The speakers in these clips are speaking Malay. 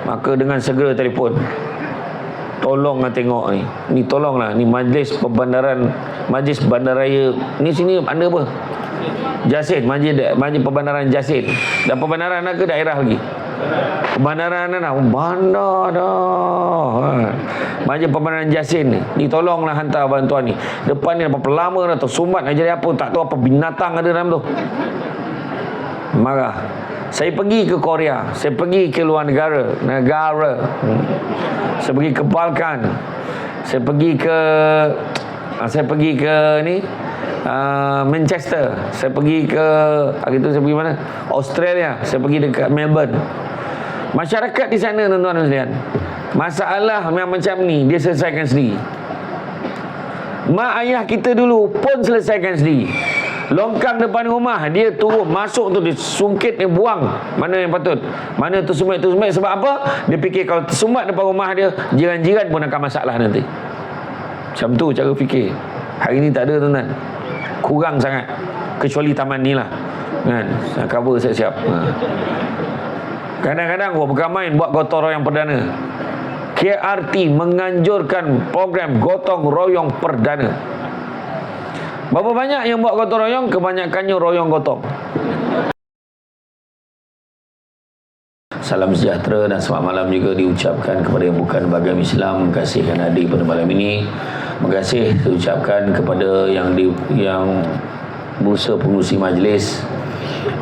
maka dengan segera telefon, tolonglah tengok ni tolonglah, ni majlis perbandaran, majlis bandaraya ni sini anda apa, Jasin, majlis perbandaran Jasin. Dan perbandaran ke daerah lagi, perbandaran dah bandar dah, majlis perbandaran Jasin ni tolonglah hantar bantuan ni. Depan ni berapa lama dah tersumbat nak jadi apa, tak tahu apa binatang ada dalam tu. Marah. Saya pergi ke Korea, saya pergi ke luar negara. Saya pergi ke Balkan, saya pergi ke ni Manchester, saya pergi ke hari tu saya pergi mana? Australia, saya pergi dekat Melbourne. Masyarakat di sana tuan-tuan dan sekalian, masalah yang macam ni dia selesaikan sendiri. Mak ayah kita dulu pun selesaikan sendiri. Longkang depan rumah, dia turun masuk tu, dia sungkit, dia buang mana yang patut, mana tersumbat. Sebab apa? Dia fikir kalau tersumbat depan rumah dia, jiran-jiran pun akan masalah nanti. Macam tu cara fikir. Hari ni tak ada tuan-tuan, kurang sangat, kecuali taman ni lah kan, cover siap-siap. Kadang-kadang bukan main buat gotong royong perdana. KRT menganjurkan program gotong royong perdana. Berapa banyak yang buat gotong royong? Kebanyakannya royong gotong. Salam sejahtera dan selamat malam juga diucapkan kepada yang bukan beragama Islam. Terima kasih kerana hadir pada malam ini. Terima kasih diucapkan kepada yang bursa pengurusi majlis,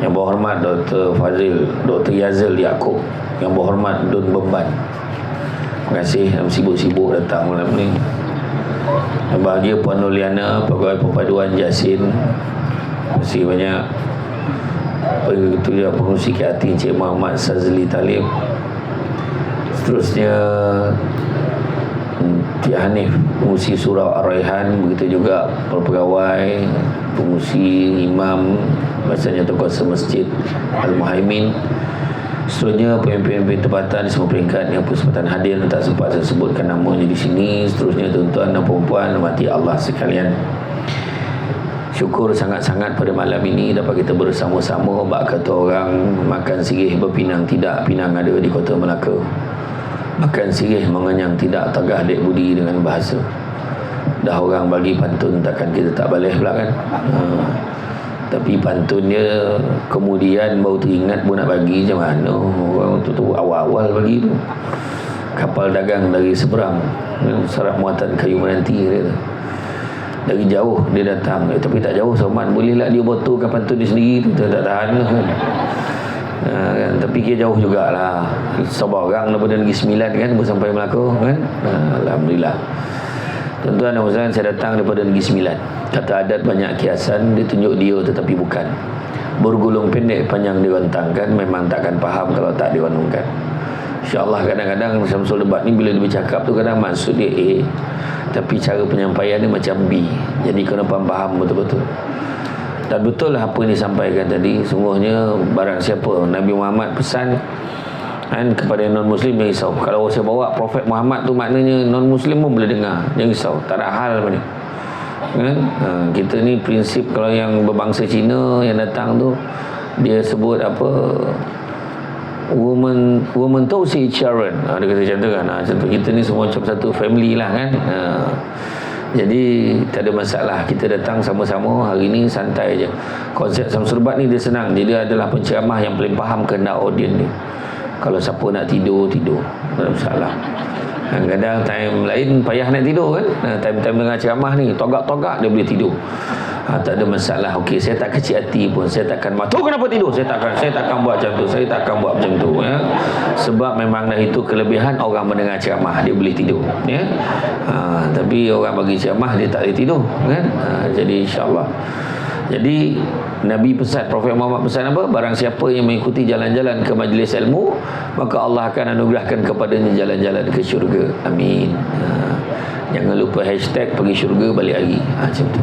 yang berhormat Dr. Fazil, Dr. Yazil Yaakob, yang berhormat Dun Beban. Terima kasih yang sibuk-sibuk datang malam ni. Yang bahagia Puan Noliana, Pegawai Perpaduan Jasin. Terima kasih banyak. Ketua Pengurusi KRT Encik Muhammad Sazli Talib. Seterusnya Encik Hanif, Pengurusi Surau Ar-Raihan. Begitu juga pegawai, pengurusi, imam, bahasanya tokoh semasjid Al-Muhaimin. Seterusnya pemimpin-pemimpin tempatan di semua peringkat yang bersempatan hadir, tak sempat saya sebutkan namanya di sini. Seterusnya tuan-tuan dan puan-puan mati Allah sekalian, syukur sangat-sangat pada malam ini dapat kita bersama-sama. Bak kata orang, makan sirih berpinang tidak, pinang ada di Kota Melaka. Makan sirih mengenyang tidak, tegah dek budi dengan bahasa. Dah orang bagi pantun, takkan kita tak boleh pula kan. Tapi pantunnya kemudian baru teringat pun nak bagi macam mana. Orang tu awal-awal bagi tu, kapal dagang dari seberang, syarat muatan kayu menanti dia tu. Dari jauh dia datang, tapi tak jauh Soman, bolehlah dia botolkan pantun dia sendiri tu, tak tahan kan. Kan? Tapi dia jauh jugalah, sebarang daripada Negeri Sembilan kan, baru sampai Melaka kan. Alhamdulillah. Tuan-tuan dan puan-puan, saya datang daripada Negeri Sembilan. Kata adat banyak kiasan, dia tunjuk dia tetapi bukan. Bergulung pendek panjang direntangkan, memang takkan faham kalau tak direnungkan. InsyaAllah kadang-kadang Syamsul Debat ni bila dia bercakap tu kadang maksud dia A, tapi cara penyampaian dia macam B. Jadi kena faham betul-betul. Dan betul lah apa yang disampaikan tadi. Sungguhnya barang siapa Nabi Muhammad pesan kan, kepada non-Muslim, jangan risau. Kalau saya bawa Prophet Muhammad tu maknanya non-Muslim pun boleh dengar, jangan risau, tak ada hal apa ni kan? Kita ni prinsip, kalau yang berbangsa Cina yang datang tu, dia sebut apa, woman tu si children, dia kata macam tu kan. Macam tu, kita ni semua macam satu family lah kan. Jadi tak ada masalah, kita datang sama-sama hari ni santai je. Konsep Syamsul Debat ni dia senang, dia adalah penceramah yang paling faham kehendak audien ni. Kalau siapa nak tidur, tidur, tak ada masalah. Kadang-kadang time lain payah nak tidur kan. Time-time dengan ceramah ni, togak-togak dia boleh tidur. Tak ada masalah. Okey, saya tak kecil hati pun, saya takkan tu kenapa tidur, saya takkan buat macam tu, saya takkan buat macam tu ya. Sebab memang dah itu kelebihan orang mendengar ceramah, dia boleh tidur ya. Tapi orang bagi ceramah dia tak boleh tidur kan. Jadi insya-Allah, jadi Nabi pesan, Prophet Muhammad pesan apa? Barang siapa yang mengikuti jalan-jalan ke majlis ilmu, maka Allah akan anugerahkan kepadanya jalan-jalan ke syurga. Amin. Jangan lupa hashtag pergi syurga balik hari. Macam tu.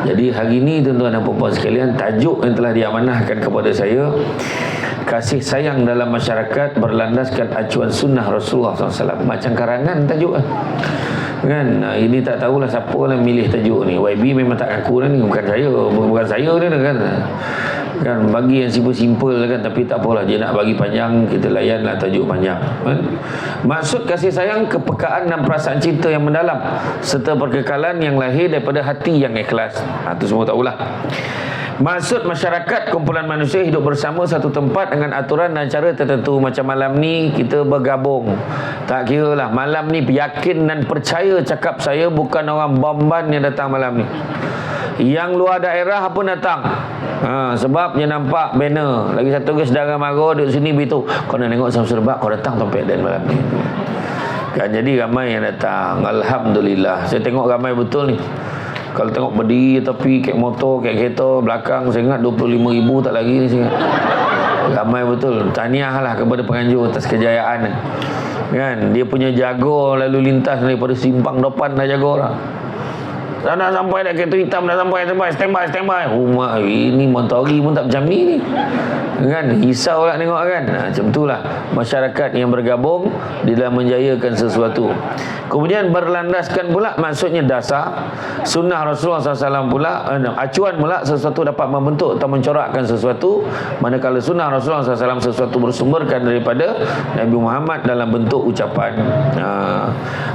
Jadi hari ini tuan-tuan dan puan-puan sekalian, tajuk yang telah diamanahkan kepada saya, kasih sayang dalam masyarakat berlandaskan acuan sunnah Rasulullah SAW. Macam karangan tajuk kan. Ini tak tahulah siapa lah milih tajuk ni. YB memang tak ngaku dah ni, bukan saya ni kan. Kan bagi yang simple-simple kan, tapi tak apalah, dia nak bagi panjang, kita layanlah tajuk panjang kan? Maksud kasih sayang kepekaan dan perasaan cinta yang mendalam serta perkekalan yang lahir daripada hati yang ikhlas. Itu semua tak ulah. Maksud masyarakat kumpulan manusia hidup bersama satu tempat dengan aturan dan cara tertentu. Macam malam ni kita bergabung, tak kira lah malam ni, yakin dan percaya cakap saya, bukan orang Bomban yang datang malam ni, yang luar daerah pun datang. Sebab dia nampak banner. Lagi satu ke saudara mara duduk sini begitu, kau nak tengok Samsul Debat, kau datang tempat dan malam ni kan. Jadi ramai yang datang, alhamdulillah. Saya tengok ramai betul ni. Kalau tengok berdiri tapi kek motor, kek kereta belakang, saya ingat 25,000 tak lagi ni saya ingat. Ramai betul. Tahniah lah kepada penganjur atas kejayaan kan. Dia punya jaga lalu lintas daripada simpang depan dah jaga lah. Dah sampai dah, kereta hitam dah sampai, standby. Rumah ini Montori pun tak macam ni kan. Risau lah tengok kan. Macam itulah masyarakat yang bergabung di dalam menjayakan sesuatu. Kemudian berlandaskan pula, maksudnya dasar sunnah Rasulullah SAW pula, acuan pula sesuatu dapat membentuk atau mencorakkan sesuatu, manakala sunnah Rasulullah SAW sesuatu bersumberkan daripada Nabi Muhammad dalam bentuk ucapan.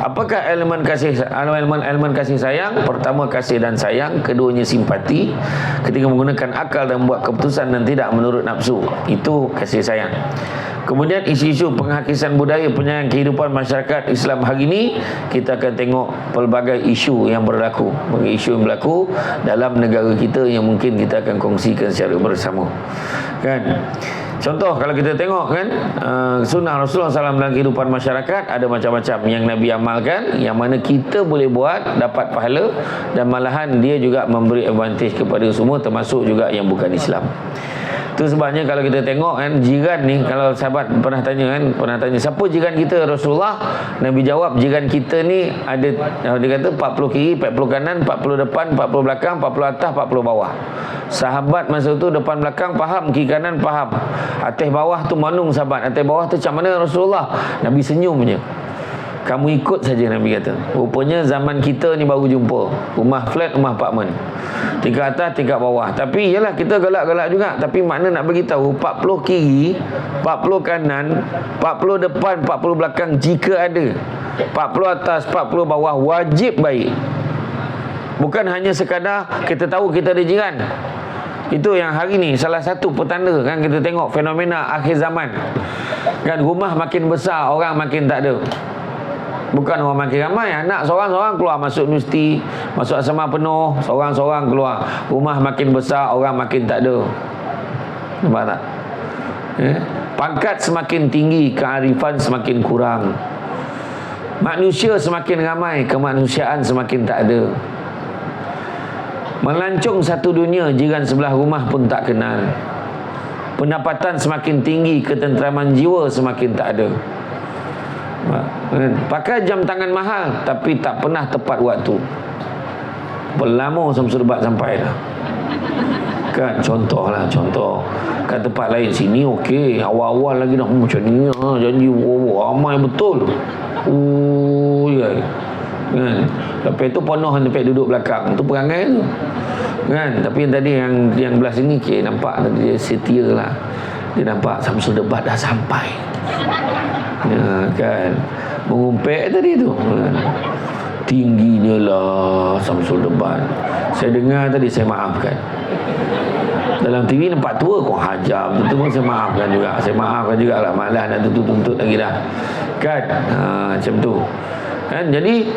Apakah elemen kasih sayang? Pertama, kasih dan sayang. Keduanya simpati ketika menggunakan akal dan membuat keputusan dan tidak menurut nafsu. Itu kasih sayang. Kemudian isu-isu penghakisan budaya penyayang kehidupan masyarakat Islam hari ini, kita akan tengok pelbagai isu yang berlaku, dalam negara kita yang mungkin kita akan kongsikan secara bersama kan. Contoh kalau kita tengok kan, sunnah Rasulullah SAW dalam kehidupan masyarakat ada macam-macam yang Nabi amalkan, yang mana kita boleh buat, dapat pahala, dan malahan dia juga memberi advantage kepada semua, termasuk juga yang bukan Islam. Itu sebabnya kalau kita tengok kan, jiran ni, kalau sahabat pernah tanya siapa jiran kita Rasulullah, Nabi jawab, jiran kita ni ada, dia kata 40 kiri, 40 kanan, 40 depan, 40 belakang, 40 atas, 40 bawah. Sahabat masa tu depan belakang faham, kiri kanan faham, atas bawah tu manung sahabat, atas bawah tu macam mana Rasulullah? Nabi senyum je. Kamu ikut saja, Nabi kata. Rupanya zaman kita ni baru jumpa rumah flat, rumah apartmen, tingkat atas, tingkat bawah. Tapi yalah, kita galak-galak juga. Tapi makna nak bagi tahu 40 kiri, 40 kanan, 40 depan, 40 belakang jika ada, 40 atas, 40 bawah, wajib baik. Bukan hanya sekadar kita tahu kita ada jiran. Itu yang hari ni salah satu petanda kan, kita tengok fenomena akhir zaman kan, rumah makin besar, orang makin tak ada. Bukan orang makin ramai, anak seorang-seorang keluar masuk universiti, masuk asrama penuh, seorang-seorang keluar. Rumah makin besar, orang makin tak ada. Nampak tak? Pangkat semakin tinggi, kearifan semakin kurang. Manusia semakin ramai, kemanusiaan semakin tak ada. Melancong satu dunia, jiran sebelah rumah pun tak kenal. Pendapatan semakin tinggi, ketenteraman jiwa semakin tak ada. Pakai jam tangan mahal tapi tak pernah tepat waktu. Berlama Samsul Debat sampai dah kan. Contoh kan, tempat lain sini okey, awal-awal lagi dah macam ni janji ramai betul. Ya kan. Lepas tu penuh tempat duduk belakang tu perangai tu kan. Tapi yang tadi yang belah sini nampak tadi dia setia lah. Dia nampak Samsul Debat dah sampai kan, mengumpet tadi tu kan. Tingginya lah Samsul Debat. Saya dengar tadi, saya maafkan. Dalam TV nampak tua, kau hajar betul pun saya maafkan juga lah. Malas nak tuntut lagi dah kan. Macam tu kan. Jadi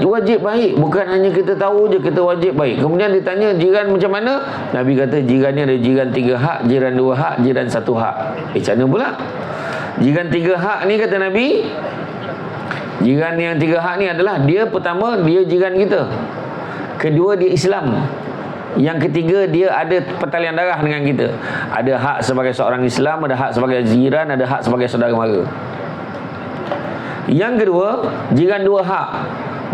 wajib baik. Bukan hanya kita tahu je kita wajib baik. Kemudian ditanya jiran macam mana, Nabi kata jiran ni ada jiran 3 hak, jiran 2 hak, jiran 1 hak. Macam mana pula jiran 3 hak ni? Kata Nabi, jiran yang 3 hak ni adalah, dia pertama, dia jiran kita. Kedua, dia Islam. Yang ketiga, dia ada pertalian darah dengan kita. Ada hak sebagai seorang Islam, ada hak sebagai jiran, ada hak sebagai saudara mara. Yang kedua, jiran 2 hak.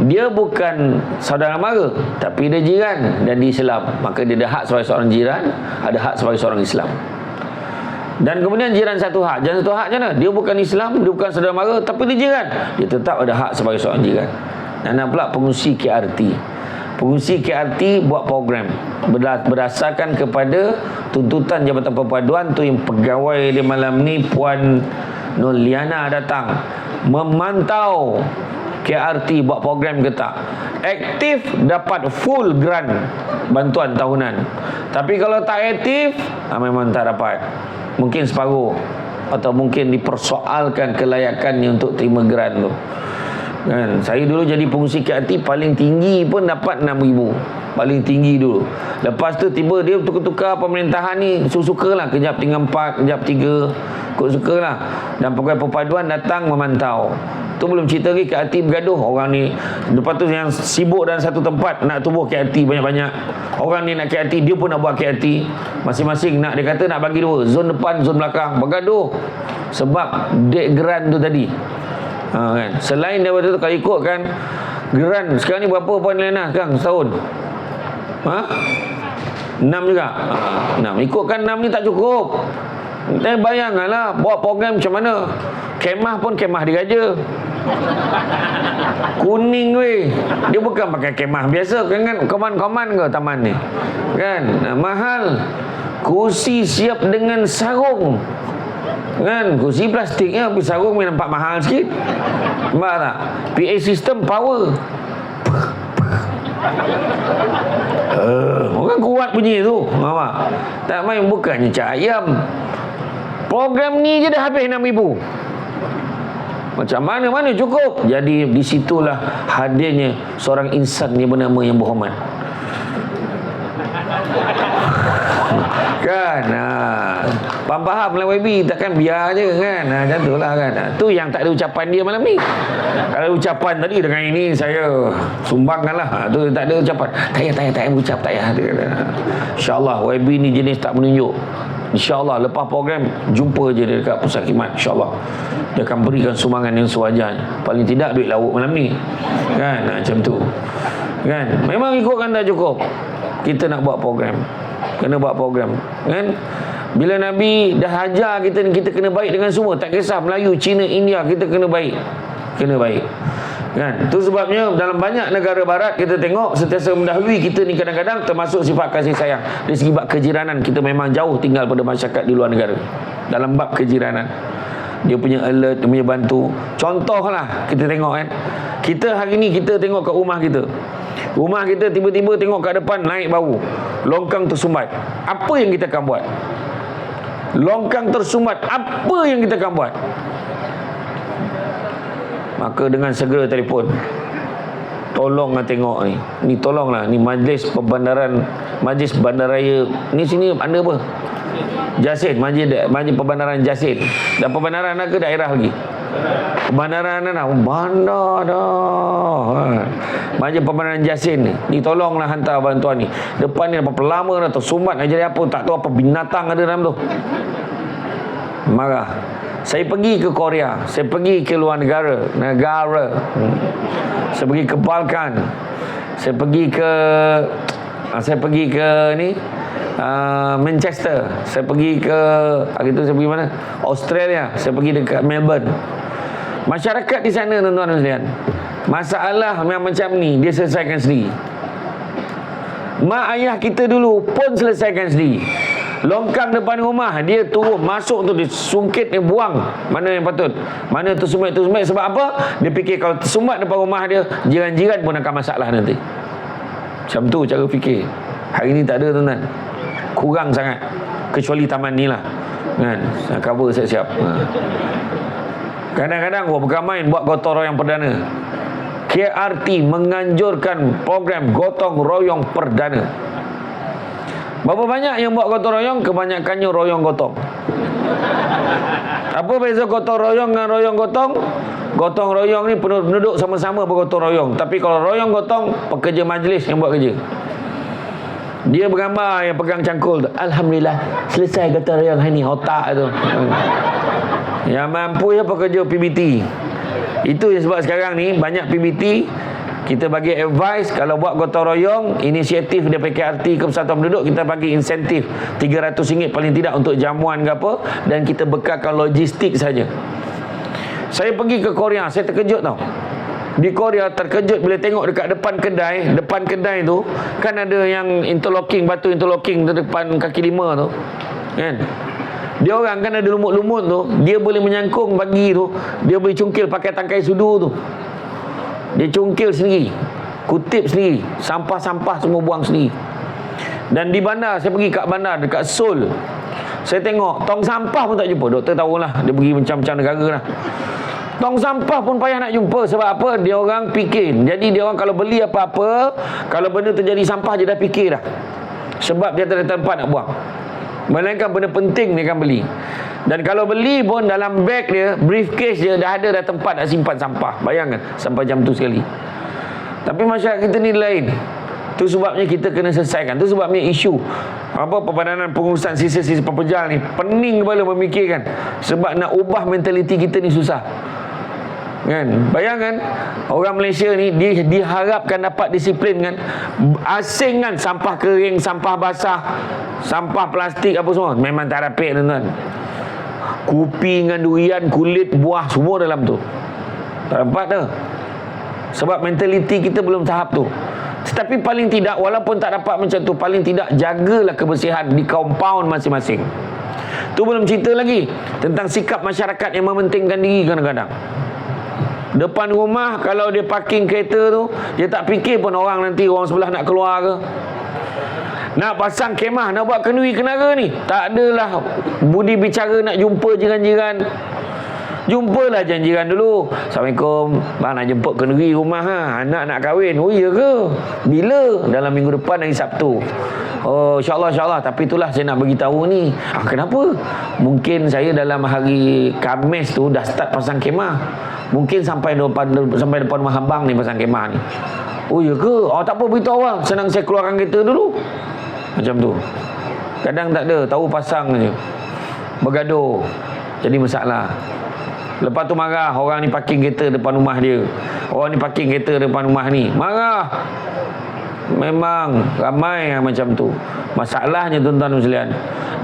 Dia bukan saudara mara, tapi dia jiran dan dia Islam. Maka dia ada hak sebagai seorang jiran, ada hak sebagai seorang Islam. Dan kemudian jiran 1 hak. Jiran 1 hak macam mana? Dia bukan Islam, dia bukan saudara mara, tapi dia jiran. Dia tetap ada hak sebagai seorang jiran. Dan pula pengurusi KRT. Pengurusi KRT buat program berdasarkan kepada tuntutan Jabatan Perpaduan tu, yang pegawai dia malam ni Puan Noliana datang memantau KRT buat program ke tak. Aktif dapat full grant bantuan tahunan. Tapi kalau tak aktif, memang tak dapat. Mungkin separuh, atau mungkin dipersoalkan kelayakannya untuk terima grant tu. Kan, saya dulu jadi pengurusi KRT paling tinggi pun dapat 6,000. Paling tinggi dulu. Lepas tu tiba dia tukar-tukar pemerintahan ni, suka-sukalah, kejap tinggal 4, kejap 3, suka-sukalah. Dan pegawai perpaduan datang memantau. Tu belum cerita lagi KRT bergaduh orang ni. Lepas tu yang sibuk dalam satu tempat nak tubuh KRT banyak-banyak. Orang ni nak KRT, dia pun nak buat KRT. Masing-masing nak, dia kata nak bagi dua, zon depan, zon belakang. Bergaduh sebab dek grant tu tadi. Kan? Selain daripada tu, kalau ikutkan grant sekarang ni berapa Puan Lena sekarang setahun? 6 juga. 6. Ikutkan 6 ni tak cukup. Bayangkanlah buat program macam mana. Kemah pun kemah diraja. Kuning weh. Dia bukan pakai kemah biasa kan, koman-koman ke taman ni. Kan? Mahal. Kursi siap dengan sarung. Kan, kursi plastiknya, tapi sarung nampak mahal sikit. Nampak tak? PA system power. Orang kuat bunyi tu. Nampak? Tak main, bukannya cak ayam. Program ni je dah habis 6,000. Macam mana cukup? Jadi di situlah hadirnya seorang insan yang bernama yang berhormat. Kan, faham lah YB, takkan biar je kan. Macam tu lah kan. Tu yang tak ada ucapan dia malam ni. Kalau ucapan tadi dengan ini saya sumbangkan lah. Tu tak ada ucapan. Tak payah ucap, tak payah. InsyaAllah YB ni jenis tak menunjuk. InsyaAllah lepas program jumpa je dia dekat pusat khidmat. InsyaAllah dia akan berikan sumbangan yang sewajarnya. Paling tidak duit lauk malam ni. Kan, macam tu. Kan, memang ikutkan tak cukup. Kita nak buat program, kena buat program. Kan, bila Nabi dah ajar kita ni, kita kena baik dengan semua. Tak kisah Melayu, Cina, India, kita kena baik. Kena baik. Kan, tu sebabnya dalam banyak negara barat kita tengok sentiasa mendahului kita ni kadang-kadang, termasuk sifat kasih sayang. Dari segi bab kejiranan, kita memang jauh tinggal pada masyarakat di luar negara. Dalam bab kejiranan, dia punya alert, dia punya bantu. Contohlah kita tengok kan, kita hari ni kita tengok kat rumah kita. Rumah kita tiba-tiba tengok kat depan naik bau, longkang tersumbat. Apa yang kita akan buat? Longkang tersumbat, apa yang kita akan buat? Maka dengan segera telefon, tolonglah tengok ni. Ni tolonglah, ni majlis perbandaran, majlis bandaraya. Ni sini anda apa? Jasin, majlis perbandaran Jasin. Dan perbandaran ke daerah lagi? Perbandaran dah, bandar dah. Majlis perbandaran Jasin ni tolonglah hantar bantuan ni. Depan ni berapa lama dah tersumbat, nak jadi apa, tak tahu apa binatang ada dalam tu. Marah. Saya pergi ke Korea, saya pergi ke luar negara. Saya pergi ke Balkan. Saya pergi ke ni Manchester. Saya pergi ke hari tu saya pergi mana? Australia. Saya pergi dekat Melbourne. Masyarakat di sana, tuan-tuan dan sekalian, masalah yang macam ni dia selesaikan sendiri. Mak ayah kita dulu pun selesaikan sendiri. Longkang depan rumah, dia turun masuk tu, dia sungkit, dia buang mana yang patut, mana tersumbat. Sebab apa? Dia fikir kalau tersumbat depan rumah dia, jiran-jiran pun akan masalah nanti. Macam tu cara fikir. Hari ni tak ada, tuan-tuan. Kurang sangat. Kecuali taman ni lah kan, cover siap-siap. Kadang-kadang bukan main buat gotong royong perdana. KRT menganjurkan program gotong royong perdana. Berapa banyak yang buat gotong royong? Kebanyakannya royong gotong. Apa beza gotong royong dengan royong gotong? Gotong royong ni penduduk sama-sama bergotong royong. Tapi kalau royong gotong, pekerja majlis yang buat kerja. Dia bergambar yang pegang cangkul tu. Alhamdulillah, selesai gotong royong hari ni. Otak tu. Yang mampu ya pekerja PBT. Itu sebab sekarang ni banyak PBT. Kita bagi advice, kalau buat gotong royong, inisiatif daripada KRT ke Persatuan Penduduk, kita bagi insentif RM300 paling tidak untuk jamuan ke apa, dan kita bekalkan logistik saja. Saya pergi ke Korea, saya terkejut tau. Di Korea terkejut bila tengok dekat depan kedai tu kan ada yang interlocking, batu interlocking tu depan kaki lima tu kan. Dia orang kan ada lumut-lumut tu, dia boleh menyangkung bagi tu, dia boleh cungkil pakai tangkai sudu tu. Dia cungkil sendiri, kutip sendiri, sampah-sampah semua buang sendiri. Dan di bandar, saya pergi kat bandar dekat Seoul, saya tengok tong sampah pun tak jumpa. Doktor tahulah, dia pergi macam-macam negara lah. Tong sampah pun payah nak jumpa. Sebab apa? Dia orang fikir. Jadi dia orang kalau beli apa-apa, kalau benda terjadi sampah, dia dah fikir dah. Sebab dia tak ada tempat nak buang. Melainkan benda penting dia akan beli. Dan kalau beli pun dalam beg dia, briefcase dia dah ada dah tempat nak simpan sampah. Bayangkan sampai jam tu sekali. Tapi masyarakat kita ni lain. Tu sebabnya kita kena selesaikan. Tu sebabnya isu Perpadanan Pengurusan Sisa-sisa Pepejal ni pening kepala memikirkan. Sebab nak ubah mentaliti kita ni susah kan. Bayangkan orang Malaysia ni dia diharapkan dapat disiplin kan, asingkan sampah kering, sampah basah, sampah plastik apa semua memang tak rapik tuan-tuan. Kupi dengan durian, kulit, buah semua dalam tu tak dapat dah. Sebab mentaliti kita belum tahap tu. Tetapi paling tidak, walaupun tak dapat macam tu, paling tidak jagalah kebersihan di kampung masing-masing. Tu belum cerita lagi tentang sikap masyarakat yang mementingkan diri kadang-kadang. Depan rumah kalau dia parking kereta tu, dia tak fikir pun orang sebelah nak keluar ke. Nak pasang kemah, nak buat kenduri kenara ni, tak adalah budi bicara nak jumpa jiran-jiran. Jumpalah jiran dulu. Assalamualaikum, bang nak jemput kenduri rumah anak nak kahwin. Oh iya ke? Bila? Dalam minggu depan, hari Sabtu. Oh insyaAllah. Tapi itulah saya nak beritahu ni. Kenapa? Mungkin saya dalam hari Khamis tu dah start pasang kemah. Mungkin sampai depan rumah abang ni pasang kemah ni. Oh iya ke? Tak apa, beritahu awal. Senang saya keluarkan kereta dulu. Macam tu. Kadang tak ada, tahu pasang je. Bergaduh. Jadi masalah. Lepas tu marah, orang ni parking kereta depan rumah dia. Orang ni parking kereta depan rumah ni. Marah. Memang ramai yang macam tu. Masalahnya tuan-tuan dan sekalian,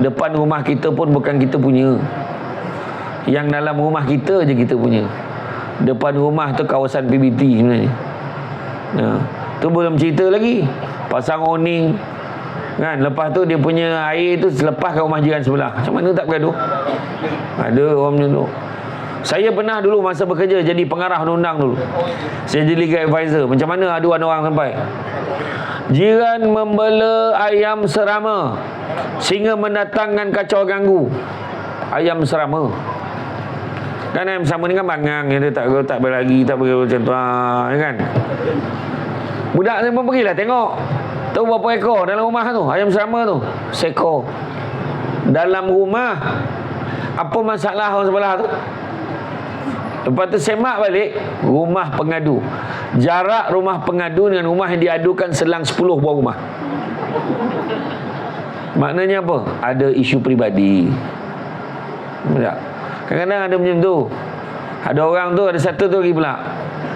depan rumah kita pun bukan kita punya. Yang dalam rumah kita je kita punya. Depan rumah tu kawasan PBT sebenarnya. Tu belum cerita lagi pasang awning kan. Lepas tu dia punya air tu selepas kat rumah jiran sebelah. Macam mana tak bergaduh? Ada orang macam tu. Saya pernah dulu masa bekerja jadi pengarah undang-undang dulu. Saya jadi legal advisor. Macam mana aduan orang sampai jiran membela ayam serama sehingga mendatangkan kacau ganggu. Ayam serama kan, ayam serama ni kan bangang, dia tak berlagi, tak boleh macam tu kan. Budak saya pun pergilah tengok. Tahu berapa ekor dalam rumah tu ayam serama tu? Seekor. Dalam rumah. Apa masalah orang sebelah tu? Lepas tu semak balik rumah pengadu. Jarak rumah pengadu dengan rumah yang diadukan selang 10 buah rumah. Maknanya apa? Ada isu peribadi. Tak? Kadang-kadang ada macam tu. Ada orang tu, ada satu tu lagi pula.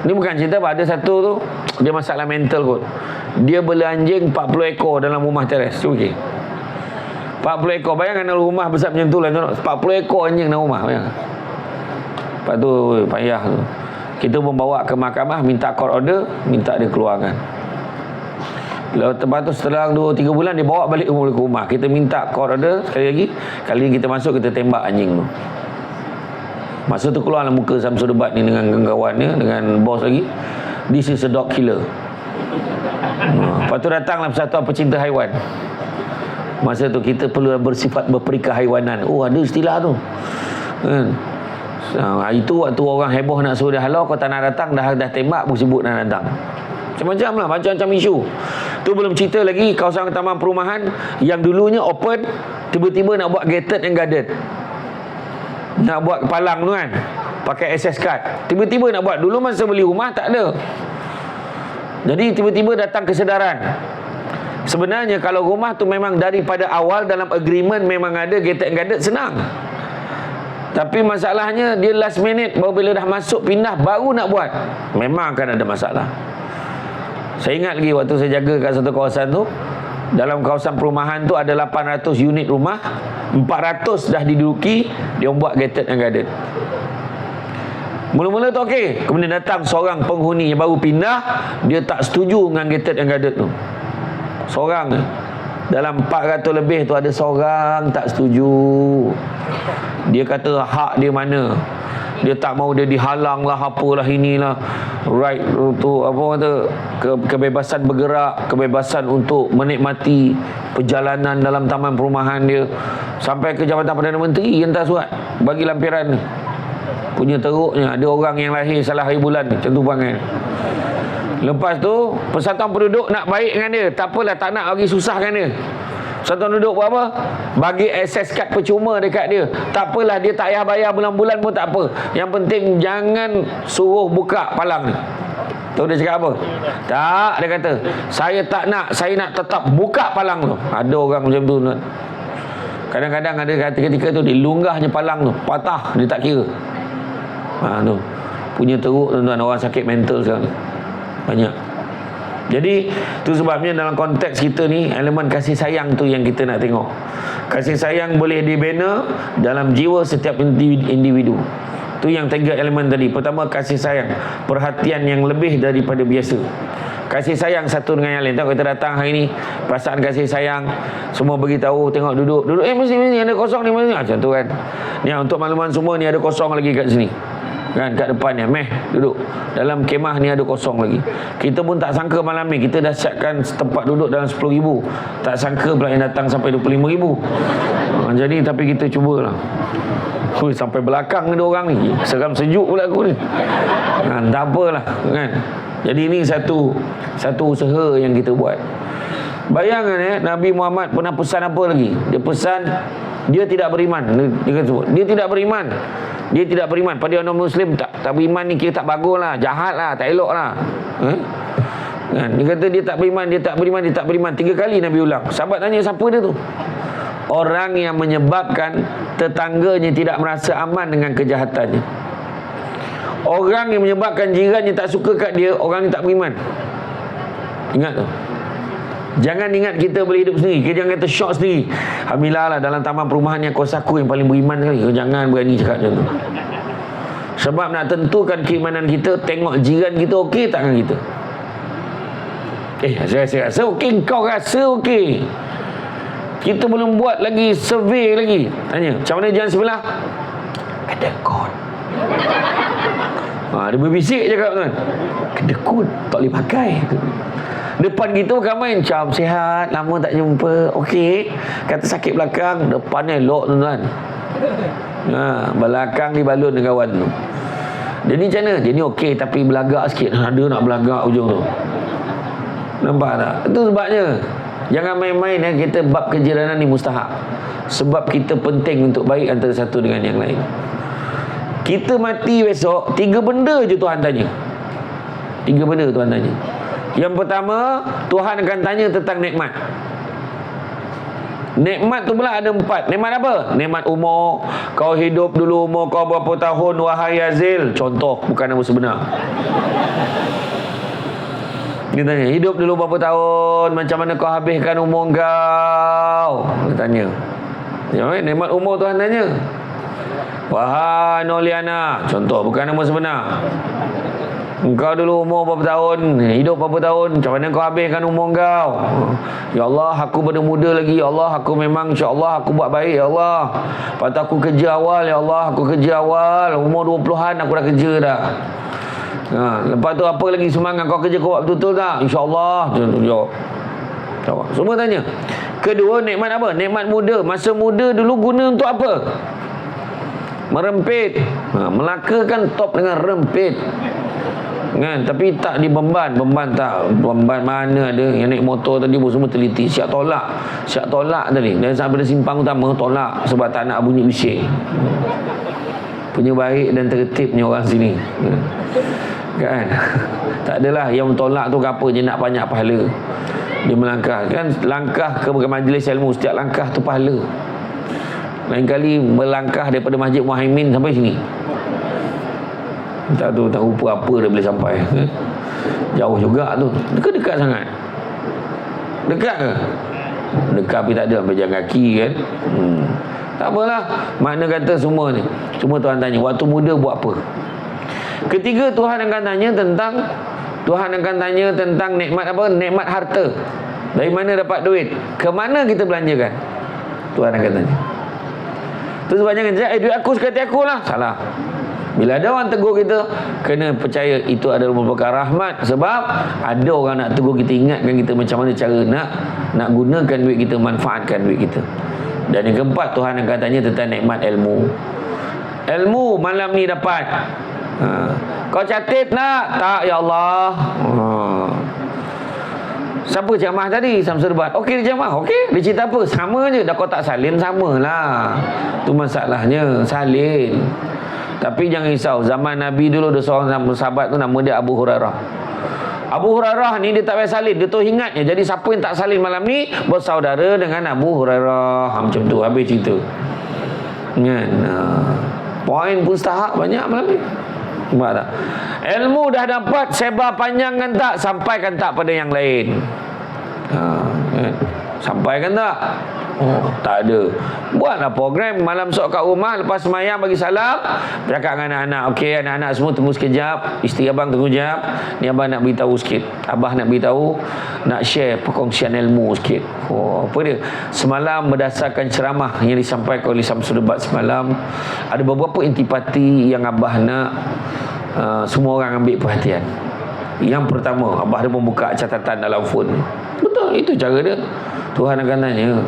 Ni bukan cerita apa, ada satu tu dia masalah mental kot. Dia bela anjing 40 ekor dalam rumah teres. Okey. 40 ekor. Bayangkan dalam rumah besar macam tu lah. 40 ekor anjing dalam rumah. Bayangkan. Lepas tu payah tu. Kita pun bawa ke mahkamah, minta court order, minta dia keluarkan. Lepas tu setelah 2-3 bulan dia bawa balik ke rumah. Kita minta court order sekali lagi. Kali ni kita masuk, kita tembak anjing tu. Masa tu keluarlah muka Samsul Debat ni dengan kawan-kawannya, dengan bos lagi. This is a dog killer. Lepas tu datanglah Persatuan Pecinta Haiwan. Masa tu kita perlu bersifat berperikahaiwanan. Oh ada istilah tu. Itu waktu orang heboh nak suruh dia halau, kau tak nak datang, dah tembak pun sebut nak datang. Macam-macam lah, macam-macam isu. Tu belum cerita lagi kawasan taman perumahan yang dulunya open, tiba-tiba nak buat gated and guarded. Nak buat palang tu kan, pakai access card. Tiba-tiba nak buat. Dulu masa beli rumah tak ada. Jadi tiba-tiba datang kesedaran. Sebenarnya kalau rumah tu memang daripada awal dalam agreement memang ada gated and guarded, senang. Tapi masalahnya dia last minute, baru bila dah masuk pindah baru nak buat, memang akan ada masalah. Saya ingat lagi waktu saya jaga kat satu kawasan tu, dalam kawasan perumahan tu ada 800 unit rumah, 400 dah diduduki, dia buat gated and guarded. Mula-mula tu okey, kemudian datang seorang penghuni yang baru pindah, dia tak setuju dengan gated and guarded tu. Seorang dalam 400 lebih tu ada seorang tak setuju. Dia kata hak dia mana? Dia tak mau, dia dihalang lah, apalah inilah. Right tu apa kata, kebebasan bergerak, kebebasan untuk menikmati perjalanan dalam taman perumahan dia. Sampai ke Jabatan Perdana Menteri yang hantar surat bagi lampiran. Punya teruknya ada orang yang lahir salah hari bulan, macam tu perangai. Lepas tu Persatuan Penduduk nak baik dengan dia, tak apalah, tak nak bagi susahkan dia. Persatuan Penduduk buat apa? Bagi akses kad percuma dekat dia. Tak apalah, dia tak payah bayar bulan-bulan pun tak apa. Yang penting jangan suruh buka palang ni. Tahu dia cakap apa? Tak, dia kata, saya tak nak, saya nak tetap buka palang tu. Ada orang macam tu. Kadang-kadang ada ketika tu dilunggahnya palang tu, patah, dia tak kira. Tu punya teruk tuan-tuan, orang sakit mental sekarang banyak. Jadi tu sebabnya dalam konteks kita ni, elemen kasih sayang tu yang kita nak tengok. Kasih sayang boleh dibina dalam jiwa setiap individu. Tu yang 3 elemen tadi. Pertama, kasih sayang, perhatian yang lebih daripada biasa. Kasih sayang satu dengan yang lain. Tengok kita datang hari ni, perasaan kasih sayang, semua beritahu, tengok duduk, mesti ada kosong ni, macam tu kan. Ni untuk makluman semua, ni ada kosong lagi kat sini kan, kat depan ni, duduk dalam kemah ni, ada kosong lagi. Kita pun tak sangka malam ni kita dah siapkan tempat duduk dalam 10,000, tak sangka pula yang datang sampai 25,000. Jadi tapi kita cubalah. Sampai belakang ada orang ni, seram sejuk pula aku ni. Tak apalah kan. Jadi ini satu usaha yang kita buat. Bayangkan Nabi Muhammad pernah pesan apa lagi? Dia pesan dia tidak beriman. Dia tidak beriman. Dia tidak beriman. Pada orang Muslim tak beriman ni kira tak bagus lah, jahat lah, tak elok lah. Kan? Dia kata dia tak beriman, dia tak beriman, dia tak beriman. 3 kali Nabi ulang. Sahabat tanya, siapa dia tu? Orang yang menyebabkan tetangganya tidak merasa aman dengan kejahatannya. Orang yang menyebabkan jirannya tak suka kat dia, orang yang tak beriman. Ingat tu. Jangan ingat kita boleh hidup sendiri. Kita jangan kata syok sendiri. Alhamdulillah lah, dalam taman perumahan yang kos aku yang paling beriman sekali. Jangan berani cakap macam tu. Sebab nak tentukan keimanan kita, tengok jiran kita okey tak dengan kita. Saya rasa okey, kau rasa okey. Kita belum buat lagi survey lagi. Tanya, macam mana jiran sebelah? Kedekut. Dia berbisik je kat tuan. Kedekut, tak boleh pakai. Depan kita bukan main, macam sihat, lama tak jumpa, okey. Kata sakit belakang, depannya elok tuan-tuan. Belakang dibalun dengan kawan tu. Jadi macam mana? Jadi okey tapi belagak sikit. Ada nak belagak ujung tu. Nampak tak? Itu sebabnya jangan main-main kita bab kejiranan ni mustahak. Sebab kita penting untuk baik antara satu dengan yang lain. Kita mati besok, 3 benda je Tuhan tanya. 3 benda Tuhan tanya. Yang pertama, Tuhan akan tanya tentang nikmat. Nikmat tu pula ada 4. Nikmat apa? Nikmat umur. Kau hidup dulu umur kau berapa tahun, wahai Azil? Contoh, bukan nama sebenar. Dia tanya, hidup dulu berapa tahun, macam mana kau habiskan umur kau? Dia tanya. Nikmat umur Tuhan tanya. Wahai Noliana, contoh, bukan nama sebenar. Engkau dulu umur berapa tahun, hidup berapa tahun, macam mana kau habiskan umur kau? Ya Allah, aku pada muda lagi. Ya Allah, aku memang insya-Allah aku buat baik. Ya Allah, lepas tu aku kerja awal. Ya Allah, aku kerja awal. Umur 20-an aku dah kerja dah. Lepas tu apa lagi semangat kau kerja, kau buat betul-betul tak? InsyaAllah. Jawab. Semua tanya. Kedua, nikmat apa? Nikmat muda. Masa muda dulu guna untuk apa? Merempit. Melaka kan top dengan rempit kan, tapi tak dibemban. Beban mana ada. Yang naik motor tadi pun semua teliti. Siap tolak tadi. Dan sampai simpang utama tolak sebab tak nak bunyi bising. Punya baik dan tertibnya orang sini kan. Tak adalah yang tolak tu apa je, nak banyak pahala. Dia melangkah kan, langkah ke majlis ilmu, setiap langkah tu pahala. Lain kali melangkah daripada Masjid Muhaimin sampai sini, tak rupa apa dia boleh sampai. Jauh juga tu. Dekat sangat. Dekat ke? Dekat tapi tak ada sampai jalan kaki kan. Tak apalah. Makna kata semua ni, semua Tuhan tanya, waktu muda buat apa? Ketiga, Tuhan akan tanya tentang nikmat apa? Nikmat harta. Dari mana dapat duit? Ke mana kita belanjakan? Tuhan akan tanya. Tu sebabnya kan duit aku suka hati aku lah. Salah. Bila ada orang tegur kita, kena percaya itu adalah merupakan rahmat. Sebab ada orang nak tegur kita, ingatkan kita macam mana cara nak gunakan duit kita, manfaatkan duit kita. Dan yang keempat, Tuhan akan tanya tentang nikmat ilmu. Ilmu malam ni dapat. Kau catat nak? Tak, ya Allah. Siapa ceramah tadi? Samsul Debat. Okey dia ceramah. Okey, dia cerita apa? Sama je. Dah kau tak salin, samalah. Tu masalahnya, salin. Tapi jangan risau, zaman Nabi dulu ada seorang sahabat tu nama dia Abu Hurairah. Abu Hurairah ni dia tak payah salin, dia tu ingatnya. Jadi siapa yang tak salin malam ni bersaudara dengan Abu Hurairah. Macam tu habis cerita. Kan? Poin pun setahap banyak malam ni. Nampak tak? Ilmu dah dapat, sebar panjangkan tak? Sampaikan tak pada yang lain? Kan? Sampaikan tak? Tak ada. Buatlah program malam sok kat rumah, lepas semayang bagi salam, cakap dengan anak-anak, okey anak-anak semua tunggu sekejap, isteri abang tunggu sekejap, ni abang nak beritahu sikit, abah nak beritahu, nak share perkongsian ilmu sikit. Apa dia? Semalam berdasarkan ceramah yang disampaikan oleh Samsul Debat semalam, ada beberapa intipati yang abah nak semua orang ambil perhatian. Yang pertama, abah dia membuka catatan dalam phone. Betul, itu cara dia. Tuhan akan tanya,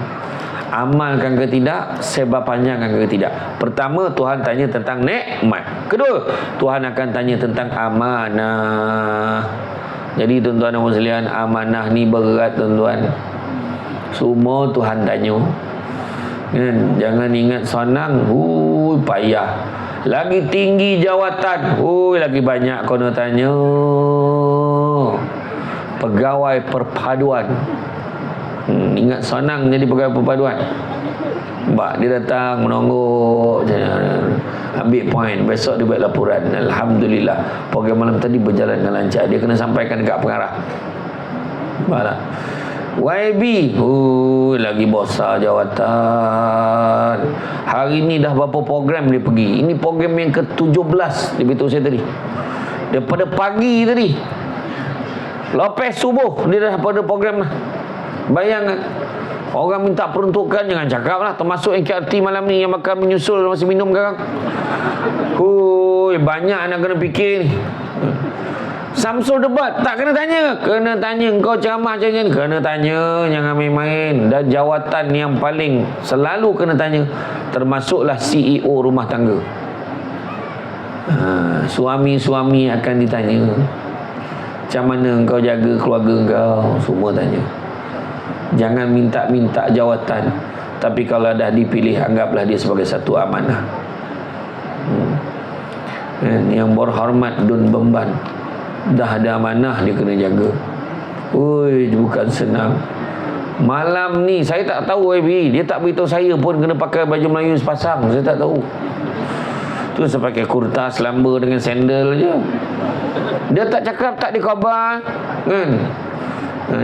amalkan ke tidak, sebar panjangkan ke tidak. Pertama, Tuhan tanya tentang nikmat. Kedua, Tuhan akan tanya tentang amanah. Jadi tuan-tuan dan sekalian, amanah ni berat tuan-tuan. Semua Tuhan tanya. Kan? Jangan ingat senang, payah. Lagi tinggi jawatan, lagi banyak kena tanya. Pegawai perpaduan. Ingat senang jadi pegawai perpaduan. Mbak dia datang menonggok, ambil poin, besok dia buat laporan. Alhamdulillah program malam tadi berjalan dengan lancar. Dia kena sampaikan dekat pengarah. Nampak tak? YB lagi besar jawatan. Hari ni dah berapa program dia pergi. Ini program yang ke-17 dia beritahu saya tadi. Daripada pagi tadi, lepas subuh dia dah pada program lah. Bayangkan, orang minta peruntukan, jangan cakap lah. Termasuk NKRT malam ni yang makan menyusul masih minum sekarang. Banyak nak kena fikir ni. Samsul Debat tak kena tanya. Kena tanya. Kau ceramah macam ni, kena tanya. Jangan main-main. Dan jawatan yang paling selalu kena tanya, termasuklah CEO rumah tangga. Suami-suami akan ditanya, macam mana kau jaga keluarga kau. Semua tanya. Jangan minta-minta jawatan, tapi kalau dah dipilih, anggaplah dia sebagai satu amanah. Yang berhormat dan beban, dah ada amanah dia kena jaga. Bukan senang. Malam ni saya tak tahu dia tak beritahu saya pun kena pakai baju Melayu sepasang. Saya tak tahu. Tu saya pakai kurta selamba dengan sandal je. Dia tak cakap, tak dikhabar kan.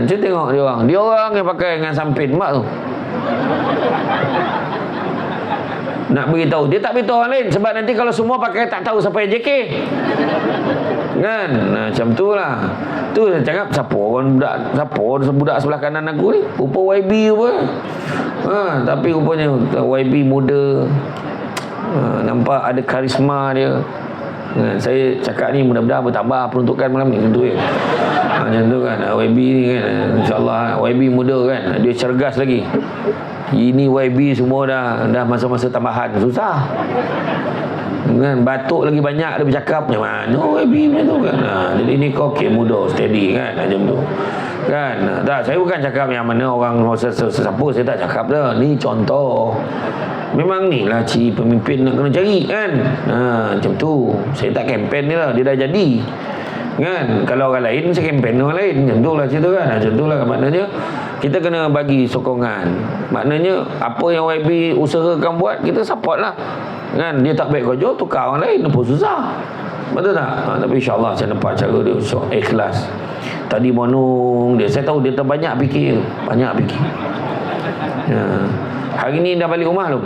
Cuba tengok dia orang yang pakai dengan sampin mak tu. Nak beritahu, dia tak beritahu orang lain, sebab nanti kalau semua pakai tak tahu siapa yang JK kan. Macam tu lah. Tu saya cakap, siapa budak sebelah kanan aku ni, rupa YB apa. Tapi rupanya YB muda, nampak ada karisma dia. Saya cakap ni mudah-mudahan bertambah peruntukan malam ni. Macam tu macam tu kan. YB ni kan, InsyaAllah YB muda kan, dia cergas lagi. Ini YB semua dah masa-masa tambahan, susah kan. Batuk lagi banyak dia bercakap, macam mana YB macam tu kan. Jadi ni kau muda, steady kan, macam tu kan. Tak, saya bukan cakap yang mana orang siapa, saya tak cakap dah. Ni contoh. Memang ni lah pemimpin nak kena cari kan. Macam tu. Saya tak kempen ni lah, dia dah jadi kan. Kalau orang lain, saya kempen orang lain. Macam tu lah cerita kan. Macam tu lah maknanya. Kita kena bagi sokongan. Maknanya apa yang YB usahakan buat, kita support lah kan. Dia tak baik kerja, tukar orang lain pun susah. Betul tak? Tapi insyaAllah saya nampak cara dia ikhlas. Tadi monong dia, saya tahu dia terbanyak fikir. Banyak fikir. Hari ni dah balik rumah belum?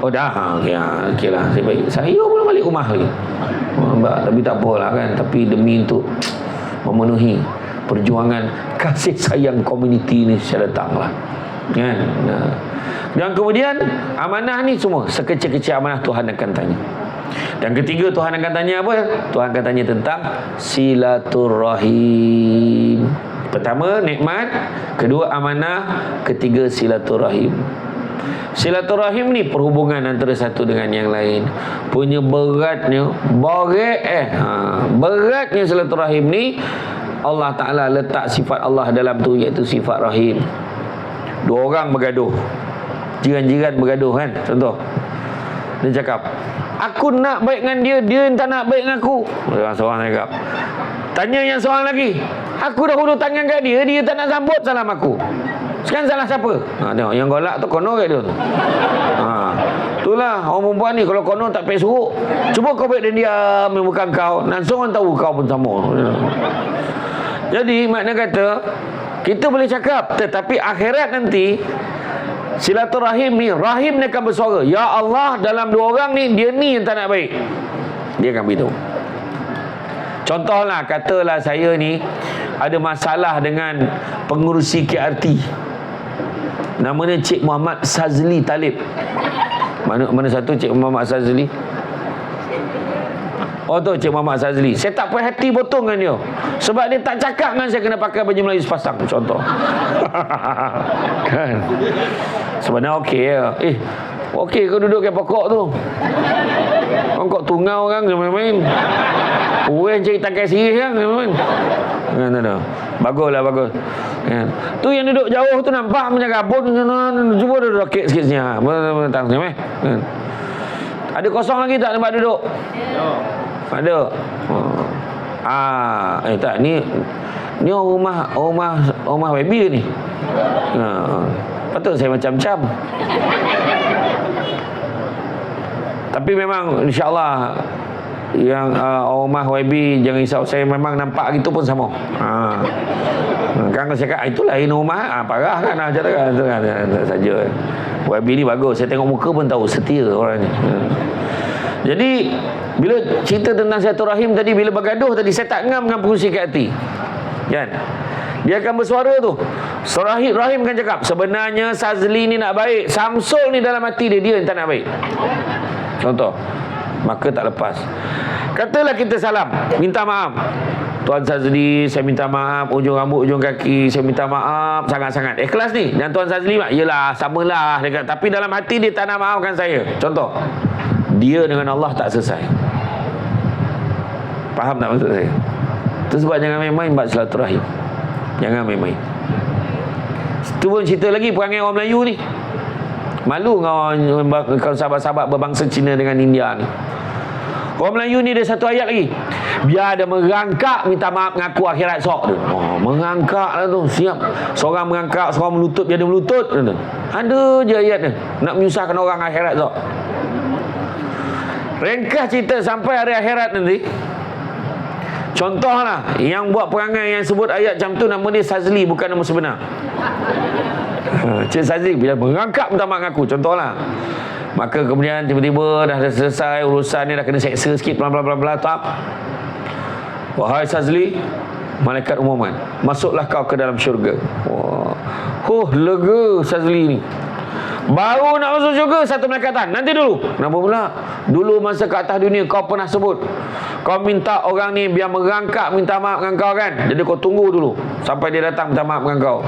Dah. Okey lah. Saya baik. Saya belum balik. balik rumah lagi. Tapi tak apalah kan. Tapi demi untuk memenuhi perjuangan kasih sayang komuniti ni saya datanglah kan. Dan kemudian amanah ni semua sekecil-kecil amanah Tuhan akan tanya. Dan ketiga Tuhan akan tanya apa? Tuhan akan tanya tentang silaturahim. Pertama nikmat, kedua amanah, ketiga silaturahim. Silaturahim ni perhubungan antara satu dengan yang lain. Punya beratnya, beratnya silaturahim ni Allah Ta'ala letak sifat Allah dalam tu, iaitu sifat rahim. Dua orang bergaduh, jiran-jiran bergaduh kan. Contoh, dia cakap, aku nak baik dengan dia, dia tak nak baik dengan aku. Seorang cakap, tanya yang seorang lagi, aku dah hulur tangan kat dia, dia tak nak sambut salam aku. Sekarang salah siapa? Tengok, yang golak tu kono kat dia tu. Itulah orang perempuan ni, kalau kono tak payah suruh. Cuba kau baik dan diam, bukan kau. Langsung orang tahu kau pun sama. Jadi makna kata, kita boleh cakap, tetapi akhirat nanti silaturahim ni, rahim ni akan bersuara, ya Allah, dalam dua orang ni, dia ni yang tak nak baik. Dia akan beritahu. Contohlah, katalah saya ni ada masalah dengan pengurusi KRT. Namanya Cik Muhammad Sazli Talib. Mana satu Cik Muhammad Sazli? Oh tu Cik Muhammad Sazli. Saya tak puas hati potong dengan dia, sebab dia tak cakap dengan saya kena pakai baju Melayu sepasang. Contoh. Kan? Sebenarnya okey ya. Okey kau duduk kat pokok tu. Kau tungau orang main-main. Orang cari tangkai sirih kan main-main. Kan tak ada. Baguslah, bagus. Kan. Tu yang duduk jauh tu nampak macam kabut. Cuba duduk rakit sikit sini. Datang sini. Kan. Ada kosong lagi tak tempat duduk? Ada. Tak, ni rumah baby ni. Patut saya macam-macam. Tapi memang insya-Allah yang rumah YB jangan risau, saya memang nampak gitu pun sama. Kan saya cakap itu lain rumah, parah kan cakap saja. YB ni bagus, saya tengok muka pun tahu setia orang ni. Jadi bila cerita tentang silaturahim tadi, bila bergaduh tadi, saya tak ngam dengan pengurusi KRT. Kan? Dia akan bersuara tu. Rahim kan cakap, sebenarnya Sazli ni nak baik, Samsul ni dalam hati dia yang tak nak baik. Contoh, maka tak lepas. Katalah kita salam, minta maaf, Tuan Sazli, saya minta maaf, ujung rambut, ujung kaki, saya minta maaf sangat-sangat. Ikhlas ni. Dan Tuan Sazli, yelah, samalah. Dia kata, tapi dalam hati dia tak nak maafkan saya. Contoh, dia dengan Allah tak selesai. Faham tak maksud saya? Itu sebab jangan main-main bab silaturahim. Jangan main-main. Itu pun cerita lagi perangai orang Melayu ni. Malu kalau sahabat-sahabat berbangsa Cina dengan India ni. Orang Melayu ni ada satu ayat lagi. Biar dia merangkak minta maaf mengaku akhirat sok tu. Merangkak lah tu, siap. Seorang merangkak, seorang melutut, biar dia melutut. Ada je ayat ni, nak menyusahkan orang akhirat sok. Ringkas cerita sampai hari akhirat nanti. Contohlah, yang buat perangai yang sebut ayat macam tu, nama dia Sazli, bukan nama sebenar. Cik Sazli bila merangkak minta maaf aku, contohlah. Maka kemudian tiba-tiba dah selesai urusan ni, dah kena seksa sikit, bla tak. Wahai Sazli, malaikat umuman, masuklah kau ke dalam syurga. Lega Sazli ni. Baru nak masuk syurga, satu malaikat kata, nanti dulu. Kenapa pula? Dulu masa kat atas dunia kau pernah sebut, kau minta orang ni biar merangkak minta maaf dengan kau kan. Jadi kau tunggu dulu sampai dia datang minta maaf dengan kau.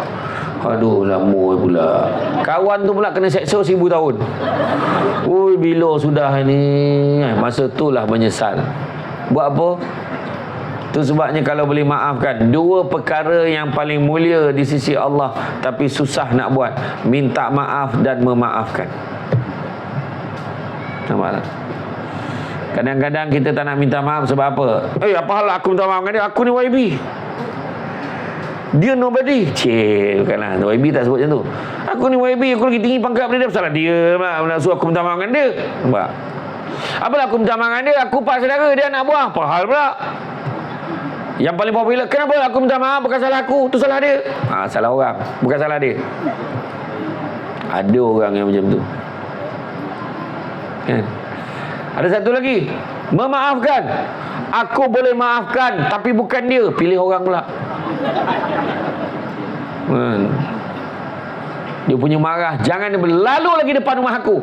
Aduh, lama pula. Kawan tu pula kena seksa 1000 tahun. Ui, bila sudah ni? Masa tu lah menyesal. Buat apa? Itu sebabnya kalau boleh maafkan, dua perkara yang paling mulia di sisi Allah tapi susah nak buat, minta maaf dan memaafkan. Nampak tak? Kadang-kadang kita tak nak minta maaf sebab apa? Apa hal aku minta maaf dengan dia? Aku ni YB, dia nobody. Bukanlah, YB tak sebut macam tu. Aku ni YB, aku lagi tinggi pangkat daripada dia. Salah dia lah nak suruh aku minta maaf dengan dia. Nampak? Apalah aku minta maaf dengan dia, aku pak saudara, dia anak buah. Apa hal pula? Yang paling popular, kenapa aku minta maaf? Bukan salah aku, tu salah dia. Salah orang, bukan salah dia. Ada orang yang macam tu kan. Ada satu lagi, Memaafkan. Aku boleh maafkan, tapi bukan dia, pilih orang pula. Dia punya marah, jangan dia berlalu lagi depan rumah aku.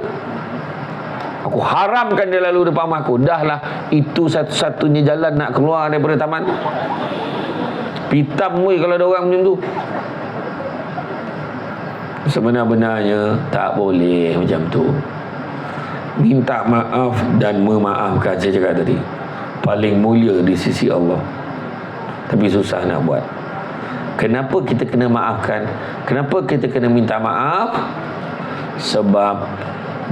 Aku haramkan dia lalu depan rumah aku. Dah lah, itu satu-satunya jalan nak keluar daripada taman. Pitam weh kalau ada orang macam tu. Sebenar-benarnya tak boleh macam tu. Minta maaf dan memaafkan, saya cakap tadi, paling mulia di sisi Allah. Tapi susah nak buat. Kenapa kita kena maafkan? Kenapa kita kena minta maaf? Sebab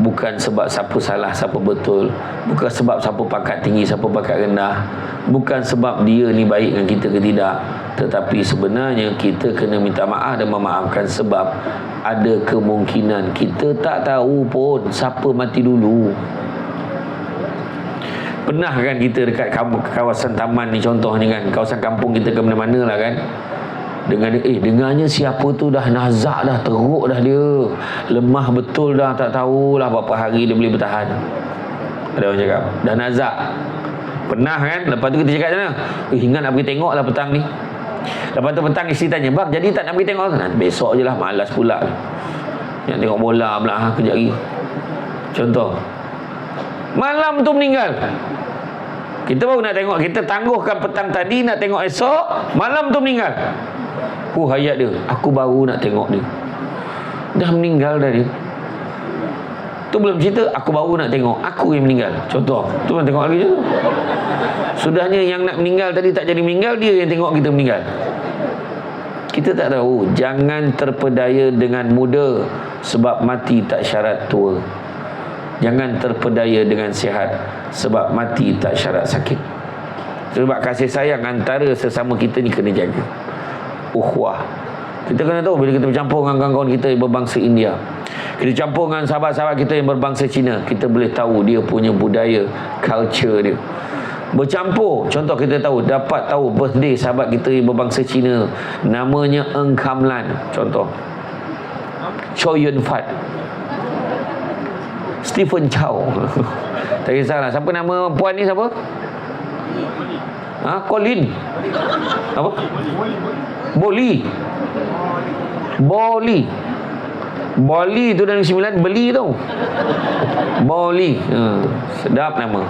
bukan sebab siapa salah, siapa betul. Bukan sebab siapa pangkat tinggi, siapa pangkat rendah. Bukan sebab dia ni baik dengan kita ke tidak. Tetapi sebenarnya kita kena minta maaf dan memaafkan sebab ada kemungkinan kita tak tahu pun siapa mati dulu. Pernah kan kita dekat kawasan taman ni, contoh ni kan, kawasan kampung kita ke mana-mana lah kan, dengarnya siapa tu dah nazak dah, teruk dah dia, lemah betul dah, tak tahulah berapa hari dia boleh bertahan. Ada orang cakap dah nazak. Pernah kan, lepas tu kita cakap macam mana, ingat nak pergi tengok lah petang ni. Lepas tu petang isteri tanya, bang jadi tak nak pergi tengok? Besok je lah, malas pula nak tengok bola pula kejap lagi. Contoh, malam tu meninggal, kita baru nak tengok, kita tangguhkan petang tadi nak tengok esok, malam tu meninggal. Hayat dia, aku baru nak tengok dia, dah meninggal dah dia. Tu belum cerita, aku baru nak tengok, aku yang meninggal. Contoh, tu nak tengok lagi je. Sudahnya yang nak meninggal tadi tak jadi meninggal, dia yang tengok kita meninggal. Kita tak tahu. Jangan terpedaya dengan muda, sebab mati tak syarat tua. Jangan terpedaya dengan sihat, sebab mati tak syarat sakit. Sebab kasih sayang antara sesama kita ni kena jaga. Ukhuwah. Kita kena tahu bila kita bercampur dengan kawan-kawan kita yang berbangsa India, kita campur dengan sahabat-sahabat kita yang berbangsa Cina, kita boleh tahu dia punya budaya, culture dia. Bercampur, contoh kita dapat tahu birthday sahabat kita yang berbangsa Cina, namanya Eng Kamlan, contoh. Chow Yun Fat, Stephen Chow. Tak kisahlah siapa nama puan ni, siapa? Colin. Apa? Boli tu dari 9 beli tau. Boli. Sedap nama.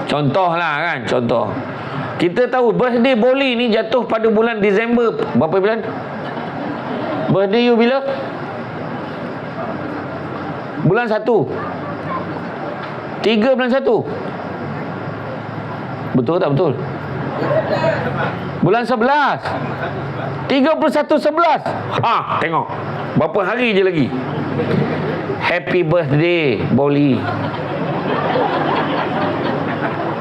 Contoh lah kan, contoh. Kita tahu birthday Boli ni jatuh pada bulan Disember. Berapa bulan? Birthday you bila? Bulan 1. 3 bulan 1. Betul tak betul? Bulan 11. 31/11. Tengok. Berapa hari je lagi. Happy birthday Boli.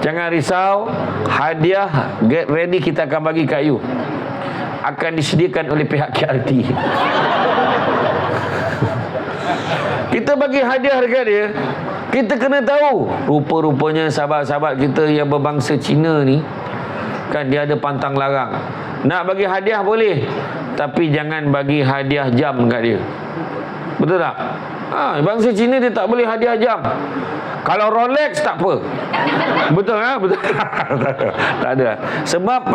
Jangan risau, hadiah get ready kita akan bagi kat you. Akan disediakan oleh pihak KRT. Kita bagi hadiah dekat dia. Kita kena tahu, rupa-rupanya sahabat-sahabat kita yang berbangsa Cina ni kan, dia ada pantang larang. Nak bagi hadiah boleh, tapi jangan bagi hadiah jam kat dia. Betul tak? Bangsa Cina dia tak boleh hadiah jam. Kalau Rolex tak apa. Betul tak? Betul. Tak ada. Sebab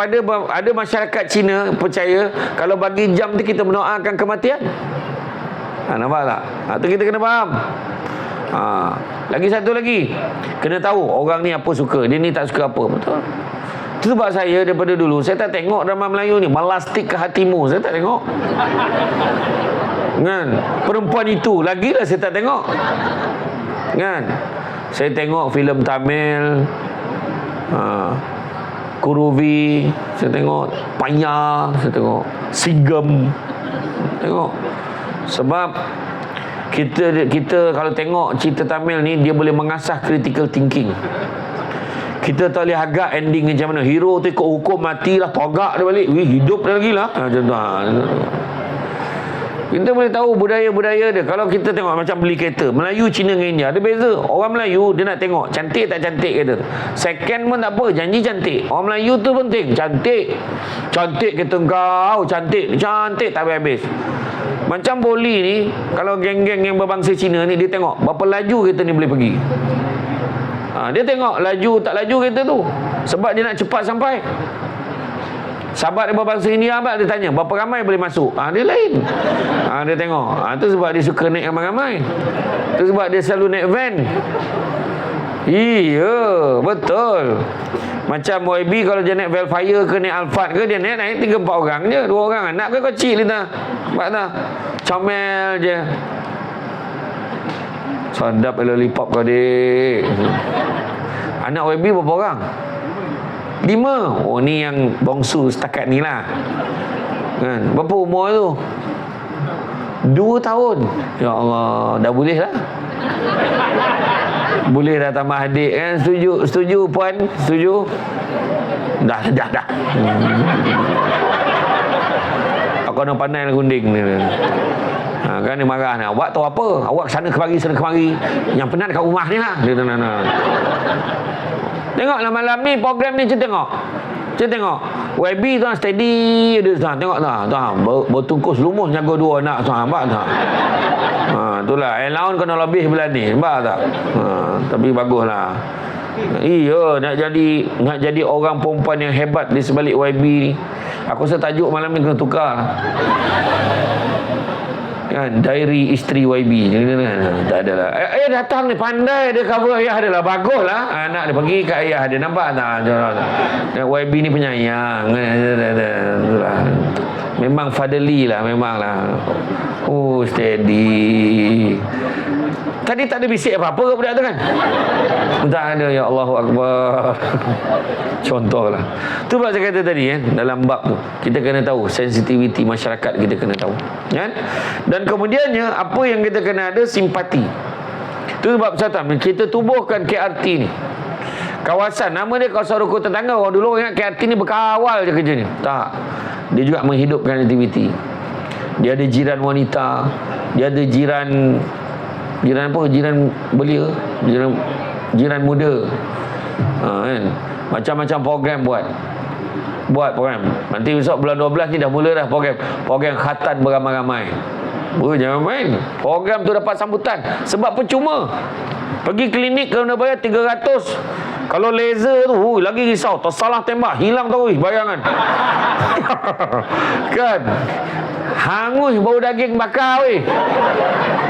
ada masyarakat Cina percaya kalau bagi jam tu kita mendoakan kematian. Nampak tak? Tu kita kena faham. Lagi satu lagi, kena tahu orang ni apa suka, dia ni tak suka apa. Betul. Itu sebab saya daripada dulu saya tak tengok drama Melayu ni Melastik ke Hatimu, saya tak tengok kan. Perempuan itu lagilah saya tak tengok kan. Saya tengok filem Tamil, Kuruvi, saya tengok Panya, saya tengok Sigem, tengok. Sebab kita kalau tengok cerita Tamil ni, dia boleh mengasah critical thinking. Kita tak boleh agak ending macam mana. Hero tu ikut hukum matilah, togak dia balik, hidup dia lagi lah. Macam tu. Kita boleh tahu budaya-budaya dia. Kalau kita tengok macam beli kereta, Melayu, Cina dengan India ada beza. Orang Melayu dia nak tengok cantik tak cantik kereta tu. Second pun tak apa, janji cantik. Orang Melayu tu penting, cantik. Cantik kereta kau, cantik tak habis-habis. Macam Boli ni, kalau geng-geng yang berbangsa Cina ni, dia tengok berapa laju kereta ni boleh pergi. Dia tengok laju tak laju kereta tu, sebab dia nak cepat sampai. Sahabat dia berbangsa India, dia tanya berapa ramai boleh masuk. Dia lain. Dia tengok. Tu sebab dia suka naik ramai-ramai. Tu sebab dia selalu naik van. Iya, betul. Macam YB kalau dia naik Velfire ke naik Alphard ke, dia naik 3-4 orang je. 2 orang anak ke kecil dia. Nampak tak? Comel je. Sedap lollipop kau, dik. Anak YB berapa orang? 5. Oh, ni yang bongsu setakat ni lah. Kan? Berapa umur tu? 2 tahun. Ya Allah, dah boleh lah. Boleh dah tambah adik kan? Setuju puan? Setuju? Dah. Aku nak pandai lah gunting ni. Kan dia marah ni. Awak tahu apa? Awak sana kemari. Yang penat kat rumah ni lah. Tengoklah malam ni program ni, kita tengok. YB tu steady dia tu. Tengok tak? Bertungkus lumus jaga 2 anak tu. Nampak tak? Itulah allowance kena lebih bulan ni. Nampak tak? Tapi baguslah. Iya, nak jadi orang perempuan yang hebat di sebalik YB ni. Aku rasa tajuk malam ni kena tukar. Kan, diary isteri YB. Tak adalah. Datang ni pandai dia cover ayah dia lah. Bagus lah. Anak dia pergi kat ayah dia. Nampak tak? YB ni penyayang. Memang fatherly lah. Memang lah. Oh, steady. Tadi tak ada bisik apa-apa ke budak tu kan? Tak ada. Ya Allahu Akbar. Contohlah. Tu sebab saya kata tadi kan, dalam bab tu kita kena tahu sensitiviti masyarakat, kita kena tahu kan? Dan kemudiannya apa yang kita kena ada simpati. Tu sebab kita tubuhkan KRT ni. Kawasan, nama dia kawasan ruku tetangga. Orang dulu ingat KRT ni berkawal je kerja ni. Tak. Dia juga menghidupkan aktiviti. Dia ada jiran wanita, dia ada jiran apa? Jiran belia, jiran muda. Kan? Macam-macam program buat program. Nanti besok bulan 12 ni dah mula dah program khatan beramai-ramai. Jangan main. Program tu dapat sambutan sebab percuma. Pergi klinik kena bayar 300. Kalau laser tu lagi risau, tersalah tembak, hilang tu bayangan. Kan? Hangus bau daging bakar weh.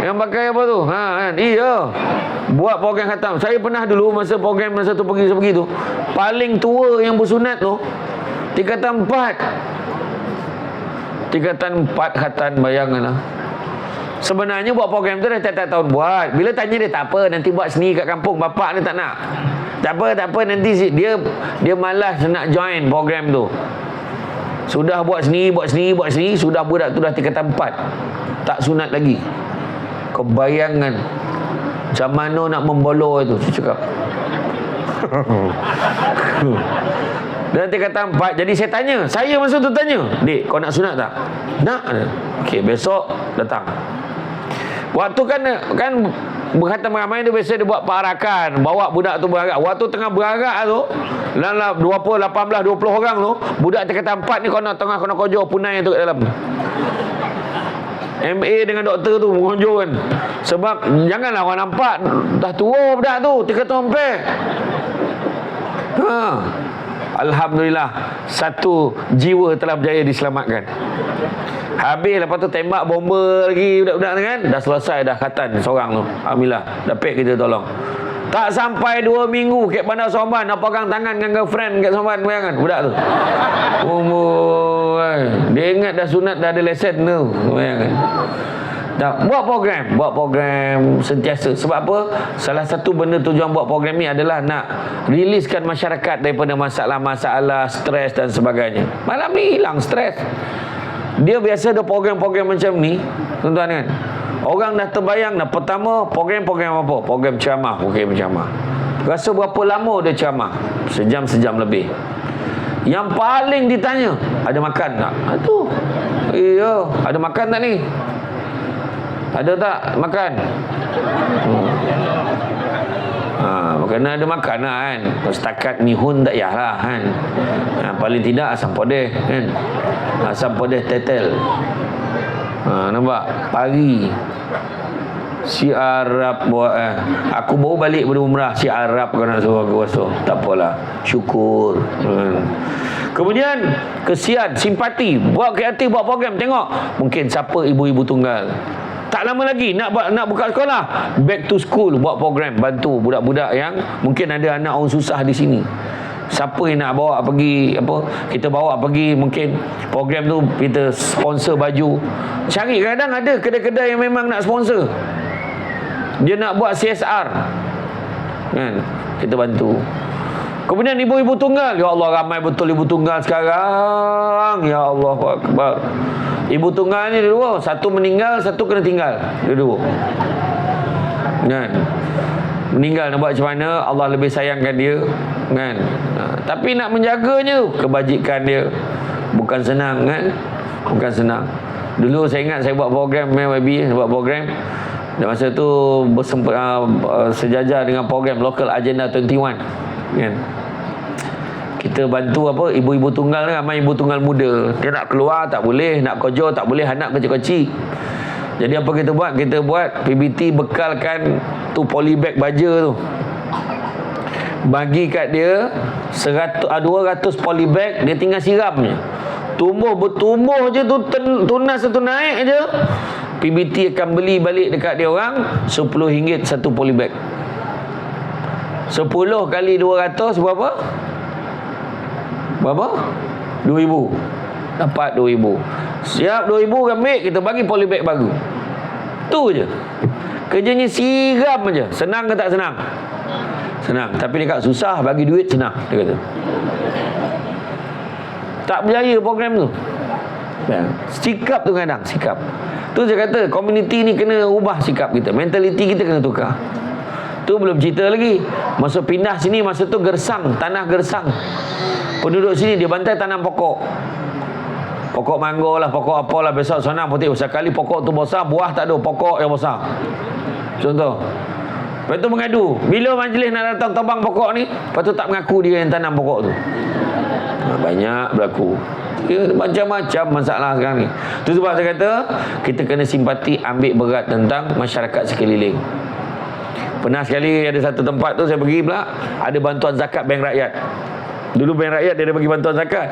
Yang bakar apa tu? Kan? Iya. Buat program khatam. Saya pernah dulu masa program masa tu pergi tu, paling tua yang bersunat tu tingkatan 4 khatam, bayangan lah. Sebenarnya buat program tu dah tak tahun buat. Bila tanya dia, tak apa, nanti buat sendiri kat kampung. Bapak dia tak nak. Tak apa, nanti dia malas nak join program tu. Sudah buat sendiri. Sudah budak tu dah tingkatan 4. Tak sunat lagi. Kebayangan macam mana nak membolor itu, saya cakap. Dan tingkatan 4. Jadi saya masa tu tanya, "Dik, kau nak sunat tak?" "Nak." "Okey, besok datang." Waktu kan berkhatam ramai tu biasa dia buat perarakan, bawa budak tu berarak. Waktu tengah berarak tu, dalam 18-20 orang tu, budak tingkatan 4 ni kena kojo punai tu kat dalam. MA dengan doktor tu mengonjol kan. Sebab janganlah orang nampak dah tua budak tu, tingkatan 4. Alhamdulillah, satu jiwa telah berjaya diselamatkan. Habis lepas tu tembak bomba lagi budak-budak tu kan. Dah selesai dah khatan seorang tu. Alhamdulillah, dapat kita tolong. Tak sampai 2 minggu kat Bandar Somban nak pegang tangan dengan girlfriend kat Somban, bayangan budak tu. Dia ingat dah sunat, dah ada lesen tu, bayangan. Buat program sentiasa. Sebab apa? Salah satu benda tujuan buat program ni adalah nak riliskan masyarakat daripada masalah-masalah, stres dan sebagainya. Malam ni hilang stres. Dia biasa ada program-program macam ni, tuan-tuan kan. Orang dah terbayang dah. Pertama, program apa? Program ceramah. Rasa berapa lama dia ceramah? Sejam lebih. Yang paling ditanya, ada makan tak? Tu. Iya, ada makan tak ni? Ada tak makan? Kena ada makan lah kan. Setakat mihun tak payah lah kan. Paling tidak asam pedih kan. Asam pedih tetel. Nampak? Pagi. Si Arab buat aku baru balik dari umrah. Si Arab kau nak suruh aku puasa. Tak apalah, syukur. Kemudian kesian, simpati, buat kreatif, buat program. Tengok mungkin siapa ibu-ibu tunggal, tak lama lagi nak buka sekolah, back to school, buat program bantu budak-budak yang mungkin ada anak orang susah di sini. Siapa yang nak bawa pergi kita bawa pergi, mungkin program tu kita sponsor baju. Cari, kadang ada kedai-kedai yang memang nak sponsor, dia nak buat CSR kan, kita bantu. Kemudian ibu-ibu tunggal, ya Allah ramai betul ibu tunggal sekarang, ya Allah Akbar. Ibu tunggal ni dua, satu meninggal, satu kena tinggal, dua kan. Meninggal nak buat macam mana, Allah lebih sayangkan dia kan. Tapi nak menjaganya tu kebajikan dia, bukan senang kan, bukan senang. Dulu saya ingat saya buat program MYB, buat program dan masa tu sejajar dengan program Local Agenda 21 kan. Kita bantu ibu-ibu tunggal ni, ramai ibu tunggal muda, dia nak keluar tak boleh, nak kerja tak boleh, anak kecil-kecil. Jadi apa kita buat? Kita buat PBT, bekalkan tu polybag baja tu, bagi kat dia 200 polybag, dia tinggal siram je, bertumbuh je tu, tunas satu naik je. PBT akan beli balik dekat dia orang RM10 satu polybag. 10 kali 200 berapa? 2,000. Dapat 2,000. Siap 2,000 ambil, kita bagi polybag baru. Tu je. Kerjanya siram je. Senang ke tak senang? Senang. Tapi dia kata susah, bagi duit senang, dia kata. Tak berjaya program tu. Sikap tu kadang, sikap. Tu saya kata komuniti ni kena ubah sikap kita. Mentaliti kita kena tukar. Tu belum cerita lagi. Masa pindah sini, masa tu gersang, tanah gersang. Penduduk sini dia bantai tanam pokok. Pokok mangga lah, pokok apalah, besok sana putih. Sekali pokok tu besar, buah tak ada, pokok yang besar. Contoh. Lepas tu mengadu. Bila majlis nak datang tebang pokok ni, lepas tu tak mengaku dia yang tanam pokok tu. Banyak berlaku. Macam-macam masalah sekarang ni. Tu sebab saya kata kita kena simpati, ambil berat tentang masyarakat sekeliling. Pernah sekali ada satu tempat tu saya pergi pula, ada bantuan zakat bank rakyat. Dulu bank rakyat dia ada bagi bantuan zakat.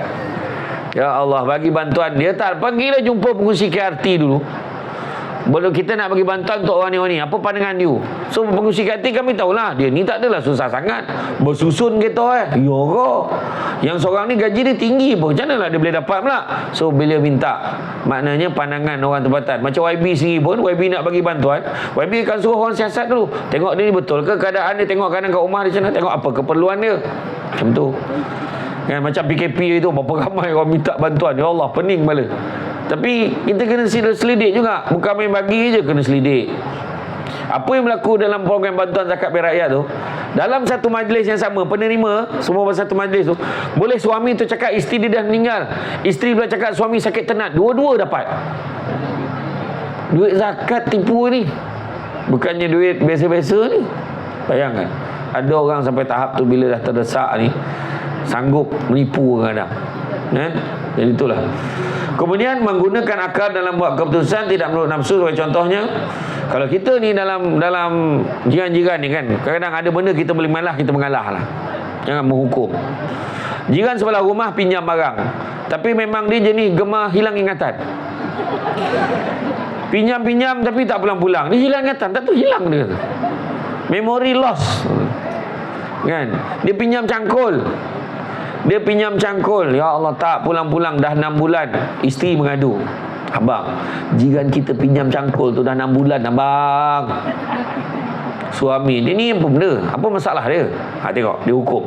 Ya Allah, bagi bantuan, dia tak pergilah jumpa pengurusi KRT dulu. Belum kita nak bagi bantuan untuk orang ni, apa pandangan dia? So pengurusi KRT kami tahulah, dia ni tak adalah susah sangat, bersusun kereta ya kok. Yang seorang ni gaji dia tinggi pun, macam manalah dia boleh dapat pula. So bila minta, maknanya pandangan orang tempatan. Macam YB sendiri pun, YB nak bagi bantuan, YB akan suruh orang siasat dulu, tengok dia ni betul ke keadaan dia, tengok kadang kat rumah dia macam mana, tengok apa keperluan dia. Macam tu kan. Macam PKP itu, berapa ramai orang minta bantuan, ya Allah pening kepala. Tapi kita kena selidik juga, bukan main bagi je, kena selidik. Apa yang berlaku dalam program bantuan zakat bank rakyat tu, dalam satu majlis yang sama, penerima semua satu majlis tu, boleh suami tu cakap isteri dia dah meninggal, isteri pula cakap suami sakit tenat, dua-dua dapat duit zakat. Tipu ni, bukannya duit biasa-biasa ni. Bayangkan, ada orang sampai tahap tu bila dah terdesak ni, sanggup menipu kadang kan. Jadi itulah. Kemudian menggunakan akal dalam buat keputusan, tidak menurut nafsu. Sebagai contohnya, kalau kita ni dalam jiran-jiran ni kan, kadang-kadang ada benda kita boleh mengalah lah. Jangan menghukum. Jiran sebelah rumah pinjam barang, tapi memang dia jenis gemar hilang ingatan. Pinjam tapi tak pulang-pulang, dia hilang ingatan, tak tahu hilang dia. Memory loss kan. Dia pinjam cangkul, ya Allah tak pulang-pulang, dah 6 bulan. Isteri mengadu, abang, jiran kita pinjam cangkul tu dah 6 bulan abang. Suami dia ni apa benda, apa masalah dia? Tengok dia hukum.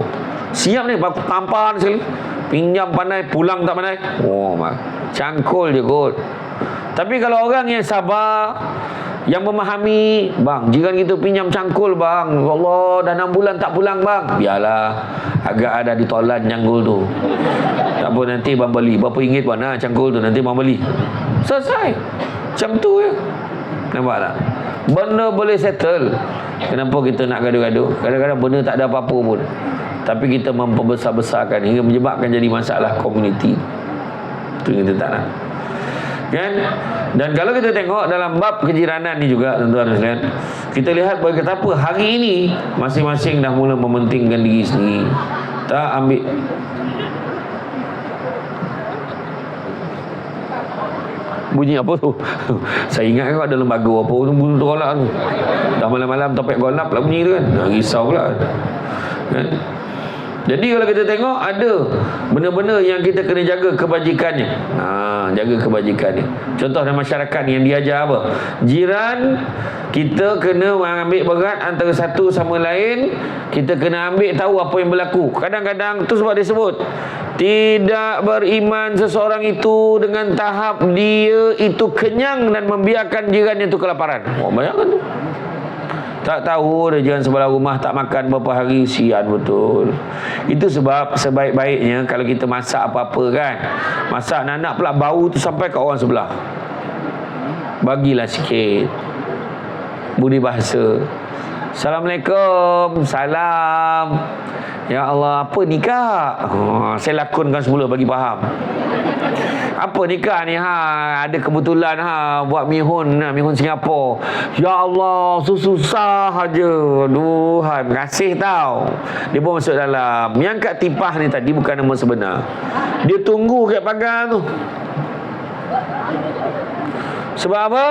Siap ni tampar sekali. Pinjam pandai, pulang tak pandai. Oh mak, cangkul je kot. Tapi kalau orang yang sabar, yang memahami, bang, jiran kita pinjam cangkul bang, Allah dah 6 bulan tak pulang bang, biarlah, agak ada ditolan cangkul tu, tak apa, nanti bang beli berapa ringgit bang, cangkul tu nanti bang beli, selesai. Macam tu je. Nampak tak? Benda boleh settle. Kenapa kita nak gaduh-gaduh? Kadang-kadang benda tak ada apa-apa pun, tapi kita memperbesar-besarkan hingga menyebabkan jadi masalah komuniti. Itu kita tak nak. Kan? Dan kalau kita tengok dalam bab kejiranan ni juga, tuan-tuan dan sekalian, kita lihat betapa hari ini masing-masing dah mula mementingkan diri sendiri. Tak ambil bunyi apa tu? Saya ingat kan ada lembaga apa tu bunyi tolak tu. Dah malam-malam topik golap lah bunyi tu kan. Risau pula. Kan? Jadi kalau kita tengok ada benda-benda yang kita kena jaga kebajikannya. Jaga kebajikannya. Contoh dalam masyarakat yang diajar apa? Jiran kita kena ambil berat antara satu sama lain. Kita kena ambil tahu apa yang berlaku. Kadang-kadang tu sebab dia sebut tidak beriman seseorang itu dengan tahap dia itu kenyang dan membiarkan jirannya itu kelaparan. Bayangkan tu. Tak tahu dia jiran sebelah rumah tak makan berapa hari, sian betul. Itu sebab sebaik-baiknya kalau kita masak apa-apa kan, masak nak pula bau tu sampai ke orang sebelah, bagilah sikit budi bahasa. Assalamualaikum. Salam. Ya Allah, apa nikah? Saya lakonkan semula bagi faham. Apa nikah ni ada kebetulan buat mihun Singapura. Ya Allah, susah aja. Aduh, terima kasih tau. Dia pun masuk dalam. Yang kat tipah ni tadi bukan nama sebenar. Dia tunggu kat pagar tu. Sebab apa?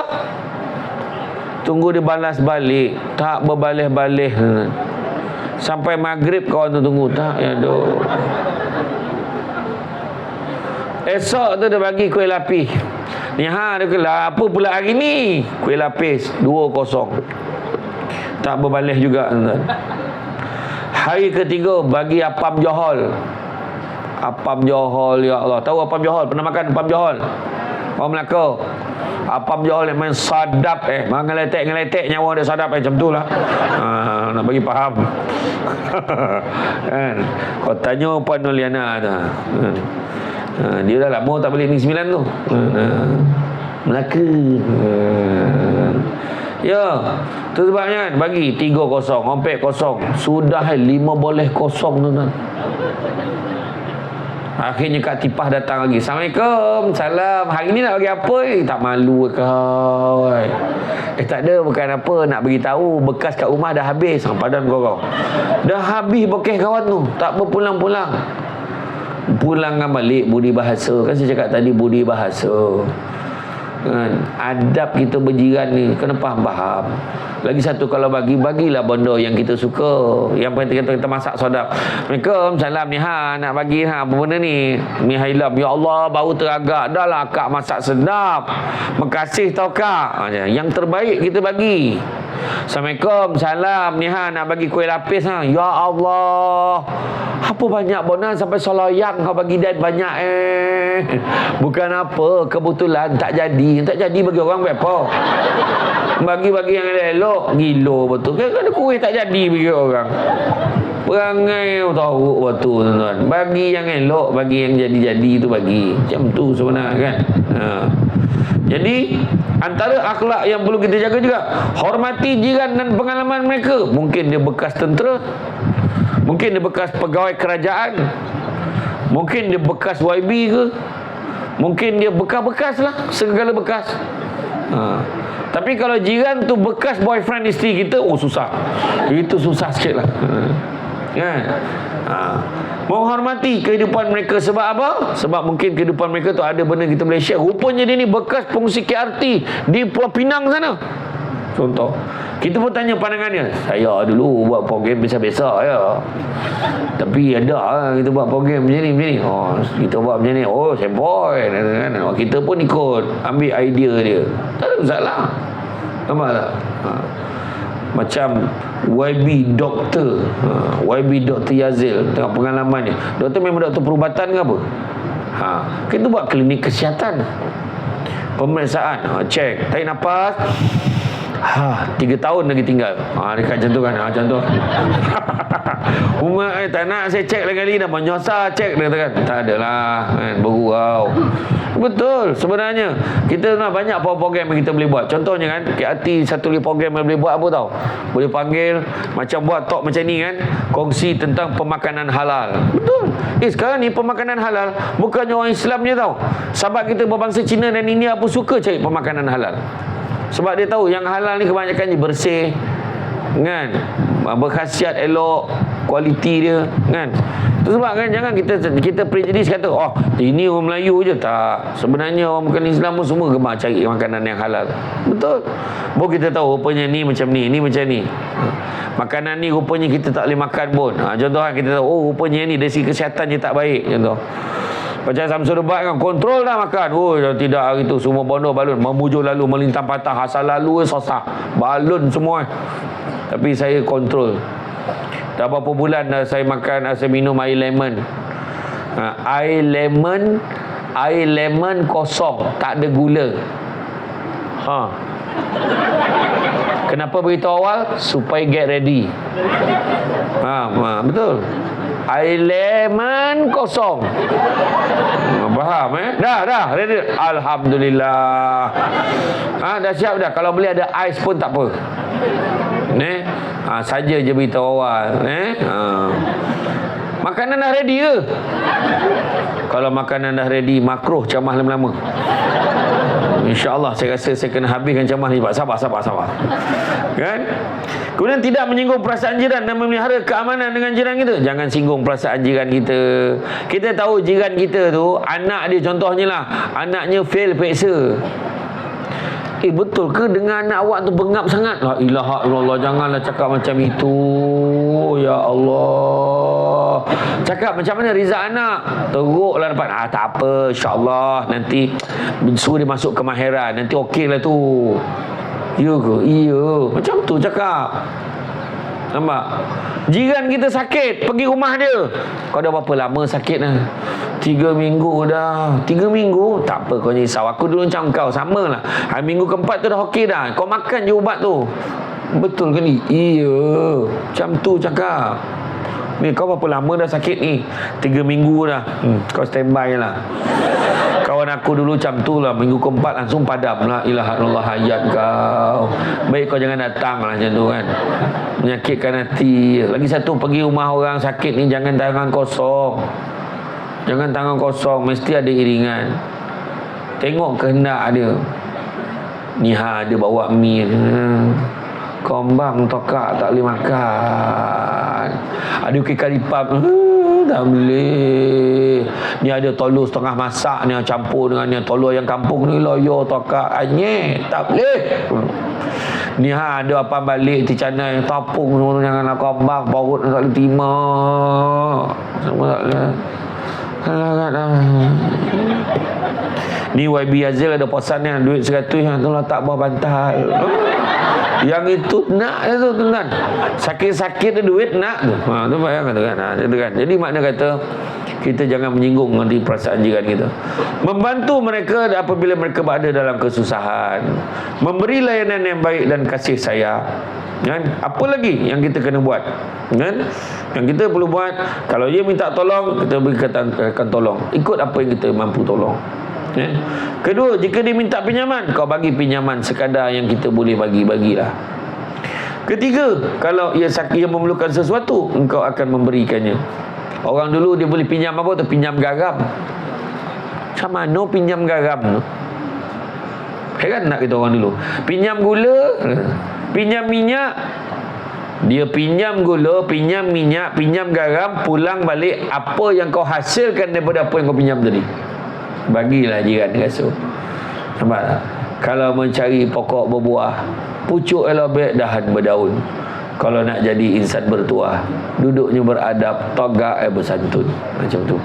Tunggu dia balas balik. Tak berbalih-balih. Sampai maghrib kawan tu tunggu. Tak, ya doh. Esok tu dia bagi kuih lapis. Ni dia kata, apa pula hari ni? Kuih lapis 2-0. Tak berbalih juga, tuan-tuan. Hari ketiga bagi apam johol. Apam johol, ya Allah. Tahu apam johol? Pernah makan apam johol? Orang Melaka. Apam johol yang main sadap ngeletek nyawa dia sadap macam tu lah. Nak bagi faham. Kan? Kau tanya Puan Noliana tu. Dia dah lama tak balik Negeri Sembilan tu. Melaka. Ya, tu sebabnya bagi 3-0, ompek 0. Sudah 5-0 tuan-tuan. Akhirnya Kak Tipah datang lagi. Assalamualaikum. Salam. Hari ni nak bagi apa? Tak malu kau. Tak ada, bukan apa. Nak beritahu bekas kat rumah dah habis. Padan kau. Dah habis bekas kawan tu. Tak berpulang-pulang. Pulang balik budi bahasa. Kan saya cakap tadi budi bahasa. Kan? Adab kita berjiran ni kena faham. Lagi satu, kalau bagilah benda yang kita suka. Yang penting kita masak sedap. Assalamualaikum. Salam ni nak bagi apa benda ni? Mi hailam. Ya Allah, bau teragak. Dah lah kak masak sedap. Makasih tau kak. Yang terbaik kita bagi. Assalamualaikum. Salam ni nak bagi kuih lapis Ya Allah. Apa banyak bonus sampai soloyang kau bagi dan banyak Bukan apa, kebetulan tak jadi. Tak jadi bagi orang berapa? Bagi-bagi yang elok, gila betul. Kan ada kuih tak jadi bagi orang. Perangai tahu betul tuan-tuan. Bagi yang elok, bagi yang jadi-jadi tu bagi. Macam tu sebenarnya kan. Jadi antara akhlak yang perlu kita jaga juga, hormati jiran dan pengalaman mereka. Mungkin dia bekas tentera, mungkin dia bekas pegawai kerajaan, mungkin dia bekas YB ke, mungkin dia bekas-bekas lah, segala bekas. Tapi kalau jiran tu bekas boyfriend isteri kita, susah. Itu susah sikit lah. Kan? Menghormati kehidupan mereka. Sebab apa? Sebab mungkin kehidupan mereka tu ada benda kita boleh share. Rupanya dia ni bekas pengungsi KRT di Pulau Pinang sana. Contoh, kita pun tanya pandangannya. Saya dulu buat program biasa-biasa ya. Tapi ada kita buat program macam ni. Kita buat macam ni. Sempoi kan. Kita pun ikut ambil idea dia. Tak ada masalah. Nampak tak? Macam YB doktor, YB Dr. Yazil tengok pengalaman ni. Doktor memang doktor perubatan ke apa? Kita buat klinik kesihatan, pemeriksaan, cek tarik nafas, 3 tahun lagi tinggal. Dekat macam tu kan. Macam tu. Umar tak nak saya cek lagi kali dah menyosah cek dia katakan. Tak adalah kan, bergurau. Betul. Sebenarnya kita banyak program yang kita boleh buat. Contohnya kan, KRT satu lagi program yang boleh buat apa tahu? Boleh panggil macam buat talk macam ni kan, kongsi tentang pemakanan halal. Betul. Sekarang ni pemakanan halal bukannya orang Islam je tahu. Sahabat kita berbangsa Cina dan India pun suka cari pemakanan halal. Sebab dia tahu yang halal ni kebanyakannya bersih, kan, berkhasiat elok, kualiti dia, kan. Itu sebab kan jangan kita prejudis kata ini orang Melayu je. Tak, sebenarnya orang bukan Islam pun semua gemar cari makanan yang halal. Betul. Baru kita tahu rupanya ni macam ni macam ni. Makanan ni rupanya kita tak boleh makan pun. Contoh kan kita tahu rupanya ni dari segi kesihatan je tak baik. Contoh macam Samsul Debat kan, kontrol dah makan. Tidak, hari tu semua bondo balun, memujur lalu, melintang patah, asal lalu susah, balun semua. Tapi saya kontrol. Dah berapa bulan dah saya makan, saya minum air lemon. Air lemon kosong, tak ada gula. Kenapa beritahu awal? Supaya get ready. Betul. Air lemon kosong. Faham Dah ready. Alhamdulillah. Dah siap dah. Kalau boleh ada ais pun tak apa. Saja je beritahu awal. Makanan dah ready ke? Kalau makanan dah ready, makruh camah lama-lama. InsyaAllah saya rasa saya kena habiskan camah ni. Sabar. Kan? Kemudian tidak menyinggung perasaan jiran dan memelihara keamanan dengan jiran kita. Jangan singgung perasaan jiran kita. Kita tahu jiran kita tu, anak dia contohnya lah, anaknya fail peksa. Betul ke dengan anak awak tu bengap sangat? La ilaha illallah, janganlah cakap macam itu. Ya Allah. Cakap macam mana Rizal anak? Teruklah dapat. Tak apa, insyaAllah nanti suruh dia masuk ke maheran, nanti okey lah tu. Ya ke? Iya. Macam tu cakap. Nampak? Jiran kita sakit, pergi rumah dia. Kau dah berapa lama sakit dah? 3 minggu dah. 3 minggu? Tak apa kau risau. Aku dulu macam kau, sama lah. Hari minggu keempat tu dah okey dah. Kau makan je ubat tu. Betul ke ni? Iya. Macam tu cakap. Ni kau berapa lama dah sakit ni? 3 minggu dah. Kau standby lah. Kawan aku dulu macam tu lah, minggu keempat langsung padam. La ilaha illallah, hayat kau. Baik kau jangan datang lah macam tu kan. Menyakitkan hati. Lagi satu, pergi rumah orang sakit ni jangan tangan kosong. Jangan tangan kosong, mesti ada iringan. Tengok kehendak dia. Ni dia bawa mi. Kombang tokak tak boleh makan. Ada ukir karipap. Tak boleh. Ni ada telur setengah masak ni, campur dengan ni telur yang kampung ni, loyo tokak anyek. Tak boleh. Ni ada apa balik ticana yang tapung semua, janganlah kombang, perut tak boleh terima. Semua tak boleh. Ni YB Azil ada pesan yang duit 100 yang tu letak bawah bantal. Yang itu nak tu tuan. Sakit-sakit tu duit nak tu. Tu bayang kata kan. Jadi makna kata kita jangan menyinggung nanti perasaan jiran kita. Membantu mereka apabila mereka berada dalam kesusahan. Memberi layanan yang baik dan kasih sayang. Kan? Apa lagi yang kita kena buat? Kan? Yang kita perlu buat, kalau dia minta tolong, kita berikan tolong. Ikut apa yang kita mampu tolong. Kedua, jika dia minta pinjaman, kau bagi pinjaman sekadar yang kita boleh bagilah. Ketiga, kalau ia memerlukan sesuatu, engkau akan memberikannya. Orang dulu dia boleh pinjam apa tu? Pinjam garam. Macam mana pinjam garam tu? Heran nak kita orang dulu. Pinjam gula, pinjam minyak. Dia pinjam gula, pinjam minyak, pinjam garam, pulang balik apa yang kau hasilkan daripada apa yang kau pinjam tadi, bagilah jiran rasa. Nampak tak? Kalau mencari pokok berbuah, pucuk elobek, dahan berdaun. Kalau nak jadi insan bertuah, duduknya beradab, togak bersantun. Macam tu.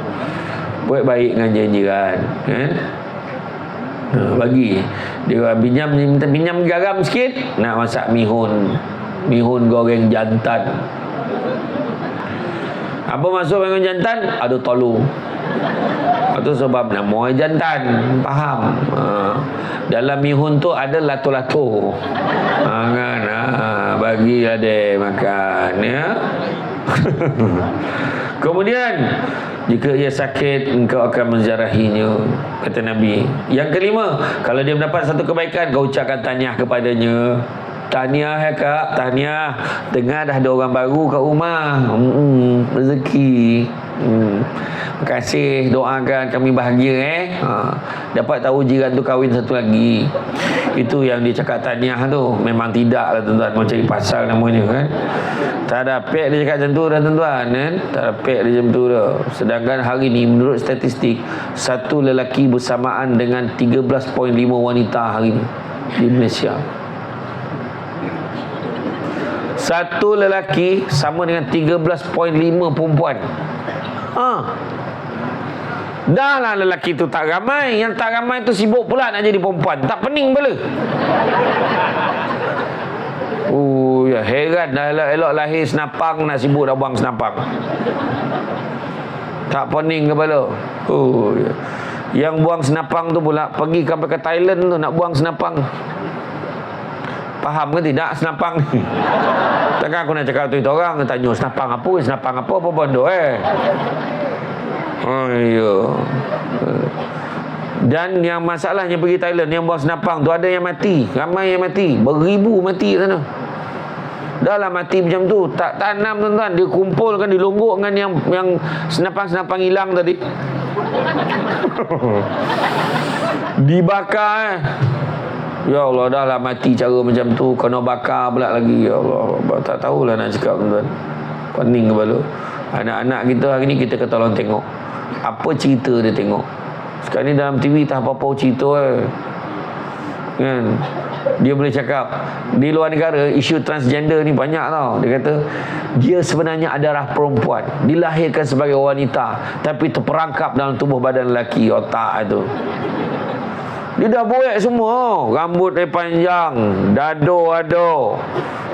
Buat baik dengan jiran, kan? Bagi dia minta pinjam garam sikit, nak masak mihun goreng jantan. Apa maksud goreng jantan? Ada telur. Itu sebab nama jantan. Faham? Dalam mihun tu ada lato-lato. Kan? Bagi ada makan, ya. Kemudian jika ia sakit, engkau akan menziarahinya, kata Nabi. Yang kelima, kalau dia mendapat satu kebaikan, kau ucapkan tahniah kepadanya. Tahniah ya kak, tahniah. Dengar dah ada orang baru kat rumah. Rezeki. Terima kasih, doakan kami bahagia dapat tahu jiran tu kahwin satu lagi. Itu yang dia cakap tahniah tu. Memang tidak lah tuan-tuan, mau cari pasal namanya kan. Tak ada pek dia cakap macam tu dah tuan-tuan kan. Tak ada pek dia macam tu dah. Sedangkan hari ni menurut statistik, satu lelaki bersamaan dengan 13.5 wanita hari ni di Malaysia. Satu lelaki sama dengan 13.5 perempuan. Dah lah lelaki tu tak ramai. Yang tak ramai tu sibuk pula nak jadi perempuan. Tak pening pula. Ya heran dah elok lahir senapang, nak sibuk dah buang senapang. Tak pening kepala. Ya. Yang buang senapang tu pula pergi sampai ke Thailand tu nak buang senapang. Faham ke tidak senapang ni? Takkan aku nak cakap tu itu orang tanya senapang apa bodoh ya. Dan yang masalahnya pergi Thailand, yang buang senapang tu ada yang mati, ramai yang mati, beribu mati sana. Dah lah mati macam tu, tak tanam tuan-tuan, dia kumpulkan, dilonggok dengan yang senapang-senapang hilang tadi. Dibakar Ya Allah, dah lah mati cara macam tu, kena bakar pula lagi. Ya Allah, tak tahulah nak cakap tuan-tuan. Pening kepala. Anak-anak kita hari ni kita tolong tengok apa cerita dia tengok. Sekarang ni dalam TV tak apa-apa cerita kan. Dia boleh cakap di luar negara isu transgender ni banyak tau. Dia kata dia sebenarnya adalah perempuan, dilahirkan sebagai wanita tapi terperangkap dalam tubuh badan lelaki, otak tu. Dia dah buat semua, rambut dia panjang, dado ada,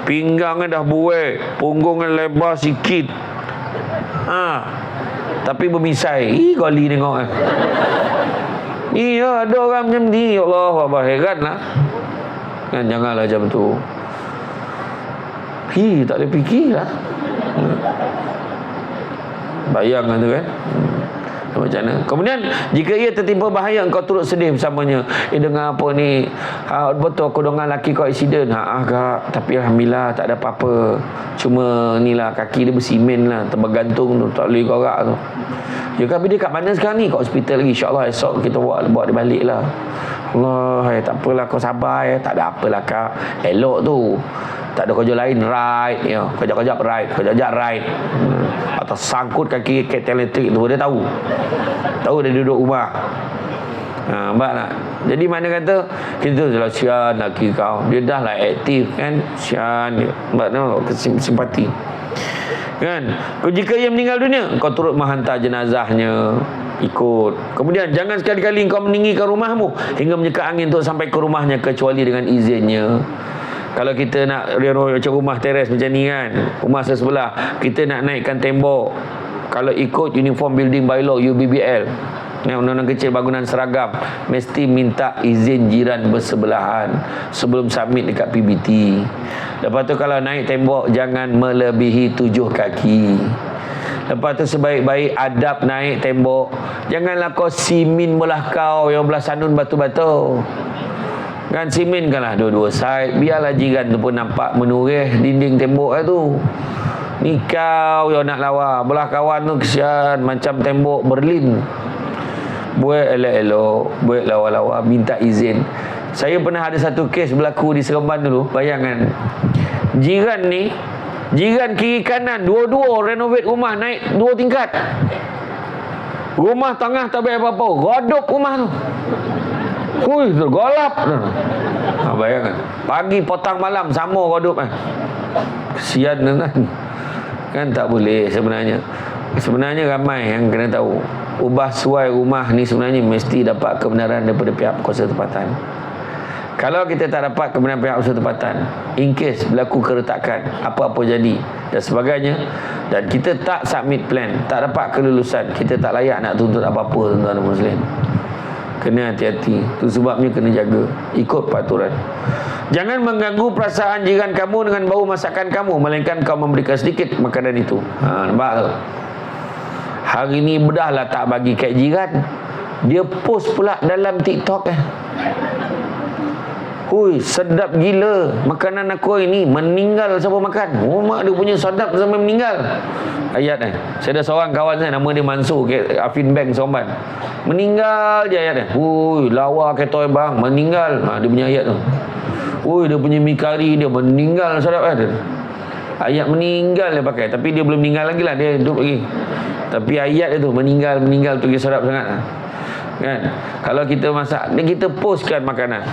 pinggangnya dah buat, punggungnya lebar sikit. Tapi bermisai. Goli tengok Iya, ada orang macam ni. Ya Allah, apa heran lah. Kan janganlah macam tu. Tak boleh fikir lah. Bayang tu kan. Macam mana? Kemudian jika ia tertimpa bahaya, engkau turut sedih bersamanya. Dengar apa ni? Betul aku dengan laki kau aksiden. Kak, tapi alhamdulillah tak ada apa-apa. Cuma ni lah kaki dia bersimen lah, terbergantung tu, tak boleh korak tu. Ya, tapi dia kat mana sekarang ni? Kat hospital lagi. InsyaAllah esok kita bawa dia balik lah. Allah, tak apalah, kau sabar tak ada apalah kak. Elok tu, tak ada kerja lain, right ya. Kejap-kejap right. Atau sangkut kaki ketel elektrik tu, dia tahu dia duduk rumah. Nampak tak? Jadi mana kata kita tu lah, sian laki kau, dia dah lah aktif kan, sian dia. Nampak tak? Simpati kan. Jika ia meninggal dunia, kau turut menghantar jenazahnya, ikut. Kemudian jangan sekali-kali kau meninggikan rumahmu hingga menyeka angin untuk sampai ke rumahnya kecuali dengan izinnya. Kalau kita nak macam rumah teres macam ni kan, rumah sebelah, kita nak naikkan tembok, kalau ikut Uniform Building Bylaw UBBL, undang-undang kecil bangunan seragam, mesti minta izin jiran bersebelahan sebelum submit dekat PBT. Lepas tu kalau naik tembok jangan melebihi 7 kaki. Lepas tu sebaik-baik adab naik tembok, janganlah kau simin belah kau yang belah sanun batu-batu kan, siminkanlah dua-dua side, biarlah jiran tu pun nampak menurih dinding tembok tu. Ni kau yang nak lawa, belah kawan tu kesian macam tembok Berlin. Buat elok-elok, buat lawa-lawa, minta izin. Saya pernah ada satu kes berlaku di Seremban dulu. Bayangkan, jiran ni, jiran kiri kanan dua-dua renovate rumah, naik 2 tingkat. Rumah tengah tak bayar apa-apa, godop rumah tu. Tergolap. Bayangkan, pagi petang malam sama godop kesian kan tak boleh sebenarnya. Sebenarnya ramai yang kena tahu, ubah suai rumah ni sebenarnya mesti dapat kebenaran daripada pihak kuasa tempatan. Kalau kita tak dapat kebenaran pihak kuasa tempatan, in case berlaku keretakan, apa-apa jadi dan sebagainya, dan kita tak submit plan, tak dapat kelulusan, kita tak layak nak tuntut apa-apa tuan-tuan muslim. Kena hati-hati. Itu sebabnya kena jaga, ikut peraturan. Jangan mengganggu perasaan jiran kamu dengan bau masakan kamu, melainkan kau memberikan sedikit makanan itu. Nampak tu? Hari ni bedahlah tak bagi kat jiran. Dia post pula dalam TikTok Hui, sedap gila makanan aku hari ni. Meninggal siapa makan? Oh, mak dia punya sedap sampai meninggal. Ayat saya ada seorang kawan saya, nama dia Mansur, Afin Bank Somban. Meninggal je ayat Hui, lawa kereta bang, meninggal. Dia punya ayat tu. Hui, dia punya mi kari dia meninggal sedap Ayat meninggal dia pakai. Tapi dia belum meninggal lagi lah, dia hidup lagi. Tapi ayat dia tu meninggal tu dia sedap sangat kan. Kalau kita masak, kita postkan makanan.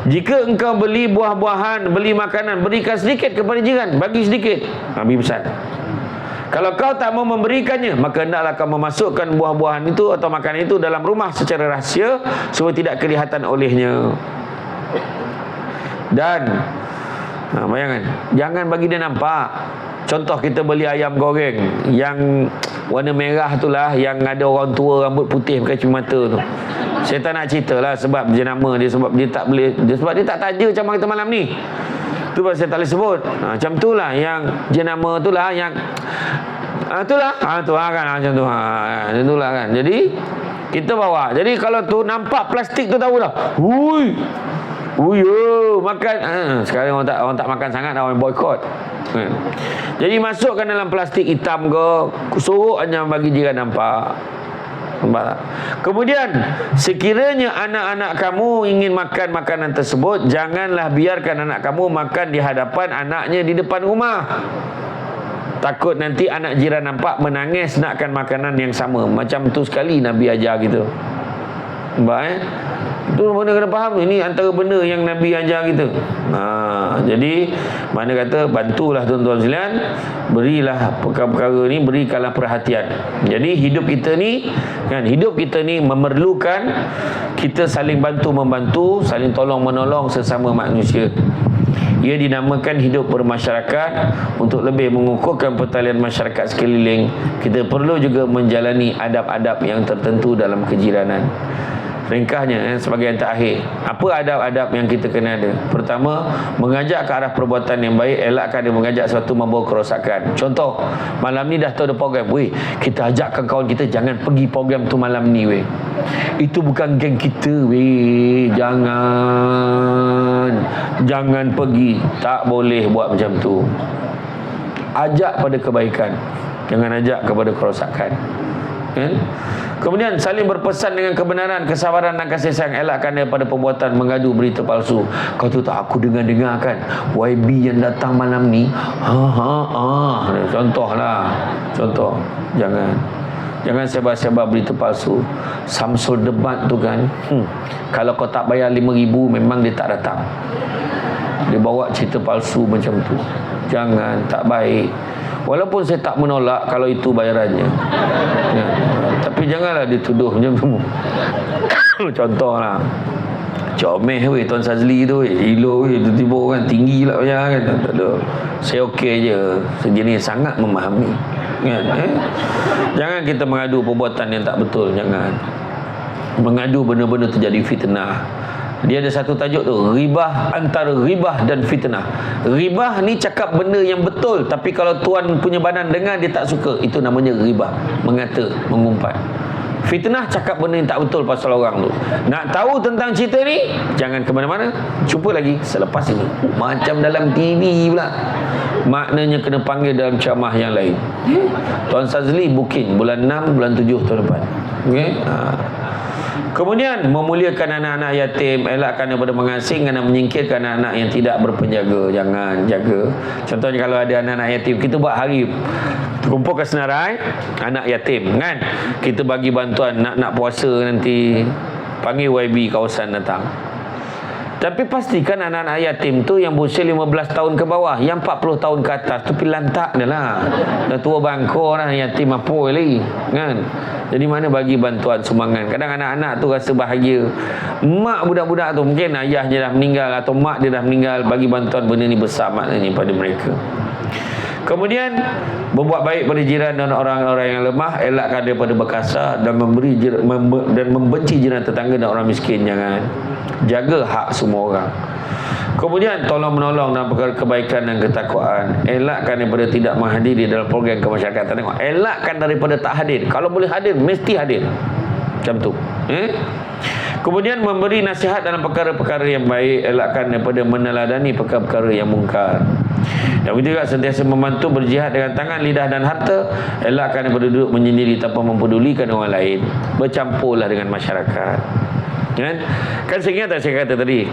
Jika engkau beli buah-buahan, beli makanan, berikan sedikit kepada jiran, bagi sedikit. Nabi pesan. Kalau kau tak mau memberikannya, maka hendaklah kau memasukkan buah-buahan itu atau makanan itu dalam rumah secara rahsia supaya tidak kelihatan olehnya. Dan bayangkan, jangan bagi dia nampak. Contoh kita beli ayam goreng yang warna merah itulah, yang ada orang tua rambut putih pakai cermin mata tu. Saya tak nak cerita lah sebab jenama dia, sebab dia tak boleh, sebab dia tak taja macam kita malam ni. Tu pasal saya tak boleh sebut. Macam tu lah yang jenama tu lah yang tu lah kan macam tu. Macam tu lah kan. Jadi kita bawa. Jadi kalau tu nampak plastik tu tahu dah. Hui. Makan. Sekarang orang tak makan sangat, orang boykot. Jadi masukkan dalam plastik hitam ke, suruh hanya bagi jiran nampak. Kemudian sekiranya anak-anak kamu ingin makan makanan tersebut, janganlah biarkan anak kamu makan di hadapan anaknya di depan rumah. Takut nanti anak jiran nampak menangis nakkan makanan yang sama. Macam tu sekali Nabi ajar kita. Itu mana kena faham, ini antara benda yang Nabi ajar kita. Jadi mana kata, bantulah tuan-tuan sekalian, berilah perkara-perkara ni, berikanlah perhatian. Jadi hidup kita ni kan, hidup kita ni memerlukan kita saling bantu-membantu, saling tolong-menolong sesama manusia. Ia dinamakan hidup bermasyarakat. Untuk lebih mengukuhkan pertalian masyarakat sekeliling, kita perlu juga menjalani adab-adab yang tertentu dalam kejiranan. Ringkasnya sebagai yang terakhir, apa adab-adab yang kita kena ada? Pertama, mengajak ke arah perbuatan yang baik, elakkan dia mengajak sesuatu membawa kerosakan. Contoh, malam ni dah tahu ada program, kita ajakkan kawan kita jangan pergi program tu malam ni itu bukan geng kita jangan pergi. Tak boleh buat macam tu. Ajak pada kebaikan, jangan ajak kepada kerosakan. Kemudian saling berpesan dengan kebenaran, kesabaran dan kasih sayang. Elakkan daripada perbuatan mengadu berita palsu. Kau tu tak, aku dengar kan YB yang datang malam ni. Contohlah. Contoh. Jangan sebar-sebar berita palsu. Samsul Debat tu kan, kalau kau tak bayar 5,000 memang dia tak datang. Dia bawa cerita palsu macam tu. Jangan, tak baik. Walaupun saya tak menolak kalau itu bayarannya, tapi janganlah dituduh macam tu. Contohlah, comel Tuan Sazli tu hilo tiba-tiba orang tinggi lah kan. Tak ada. Saya okey je, sejenis sangat memahami kan. Jangan kita mengadu perbuatan yang tak betul. Jangan mengadu benda-benda terjadi fitnah. Dia ada satu tajuk tu, ribah, antara ribah dan fitnah. Ribah ni cakap benda yang betul, tapi kalau tuan punya badan dengar dia tak suka, itu namanya ribah, mengata, mengumpat. Fitnah cakap benda yang tak betul pasal orang tu. Nak tahu tentang cerita ni, jangan ke mana-mana, jumpa lagi selepas ini. Macam dalam TV pula, maknanya kena panggil dalam ceramah yang lain. Tuan Sazli booking bulan 6, bulan 7 tahun depan. Okey. Kemudian memuliakan anak-anak yatim, elakkan daripada mengasingkan dan menyingkirkan anak-anak yang tidak berpenjaga. Jangan jaga. Contohnya kalau ada anak-anak yatim, kita buat hari kumpulkan senarai anak yatim kan, kita bagi bantuan nak puasa nanti, panggil YB kawasan datang. Tapi pastikan anak-anak yatim tu yang berusia 15 tahun ke bawah, yang 40 tahun ke atas tu pilantak dah lah, dah tua bangkor dah, yatim apa lagi kan. Jadi mana bagi bantuan sumbangan. Kadang anak-anak tu rasa bahagia, mak budak-budak tu mungkin ayahnya dah meninggal atau mak dia dah meninggal, bagi bantuan benda ni besar maknanya pada mereka. Kemudian berbuat baik pada jiran dan orang-orang yang lemah, elakkan daripada berkasar dan membenci jiran tetangga dan orang miskin. Jangan. Jaga hak semua orang. Kemudian tolong menolong dalam perkara kebaikan dan ketakwaan. Elakkan daripada tidak menghadiri dalam program kemasyarakatan. Tengok, elakkan daripada tak hadir. Kalau boleh hadir, mesti hadir. Macam tu. Kemudian memberi nasihat dalam perkara-perkara yang baik. Elakkan daripada meneladani perkara-perkara yang mungkar. Dan juga sentiasa membantu berjihad dengan tangan, lidah dan harta. Elakkan daripada duduk menyendiri tanpa mempedulikan orang lain. Bercampurlah dengan masyarakat. Kan saya ingat tak saya kata tadi,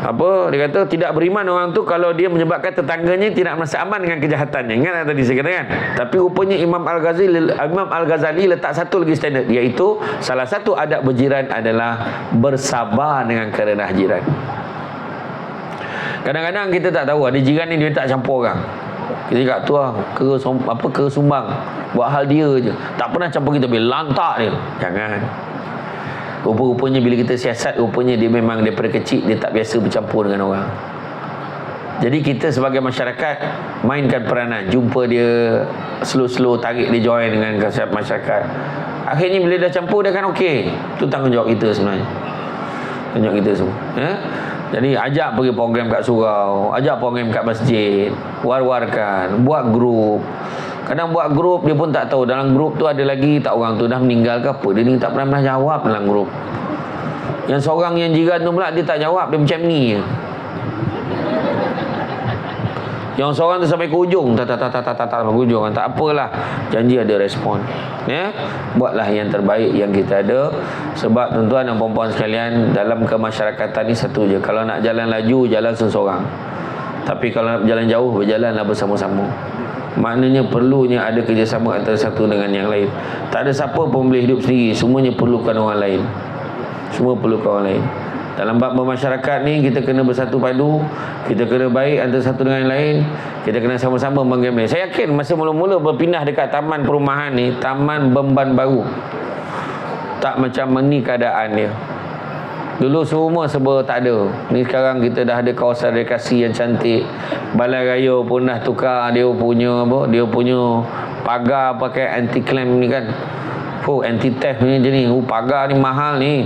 apa dia kata, tidak beriman orang tu kalau dia menyebabkan tetangganya tidak merasa aman dengan kejahatannya. Ingat tak tadi saya kata kan? Tapi rupanya Imam Al-Ghazali letak satu lagi standard, iaitu salah satu adab berjiran adalah bersabar dengan kerendah jiran. Kadang-kadang kita tak tahu ada jiran ni dia tak campur orang. Kita cakap tu lah kera sumbang, buat hal dia je, tak pernah campur kita, bila lantak dia. Jangan. Rupa-rupanya bila kita siasat, rupanya dia memang daripada kecil dia tak biasa bercampur dengan orang. Jadi kita sebagai masyarakat mainkan peranan, jumpa dia, slow-slow tarik dia join dengan masyarakat. Akhirnya bila dah campur dia kan okey. Itu tanggungjawab kita sebenarnya. Tanggungjawab kita semua. Jadi ajak pergi program kat surau, ajak program kat masjid, war-warkan, buat grup. Kadang buat grup dia pun tak tahu dalam grup tu ada lagi tak orang tu dah meninggal ke apa. Dia ni tak pernah jawab dalam grup. Yang seorang yang jiran tu pula dia tak jawab, dia macam ni je. Yang seorang tu sampai ke ujung, tak sampai ke ujung, tak apalah, janji ada respon. Buatlah yang terbaik yang kita ada. Sebab tuan-tuan dan puan-puan sekalian, dalam kemasyarakatan ni satu je, kalau nak jalan laju, jalan seorang. Tapi kalau nak berjalan jauh, berjalanlah bersama-sama. Maknanya perlunya ada kerjasama antara satu dengan yang lain. Tak ada siapa pun boleh hidup sendiri, semuanya perlukan orang lain. Semua perlukan orang lain. Dalam bab bermasyarakat ni, kita kena bersatu padu, kita kena baik antara satu dengan yang lain, kita kena sama-sama mengambil. Saya yakin masa mula-mula berpindah dekat taman perumahan ni, taman Beban Baru, tak macam ni keadaan dia. Dulu semua serba tak ada. Ni sekarang kita dah ada kawasan rekreasi yang cantik. Balai raya pun dah tukar dia punya apa? Dia punya pagar pakai anti clamp ni kan. Anti theft ni jenis. Pagar ni mahal ni.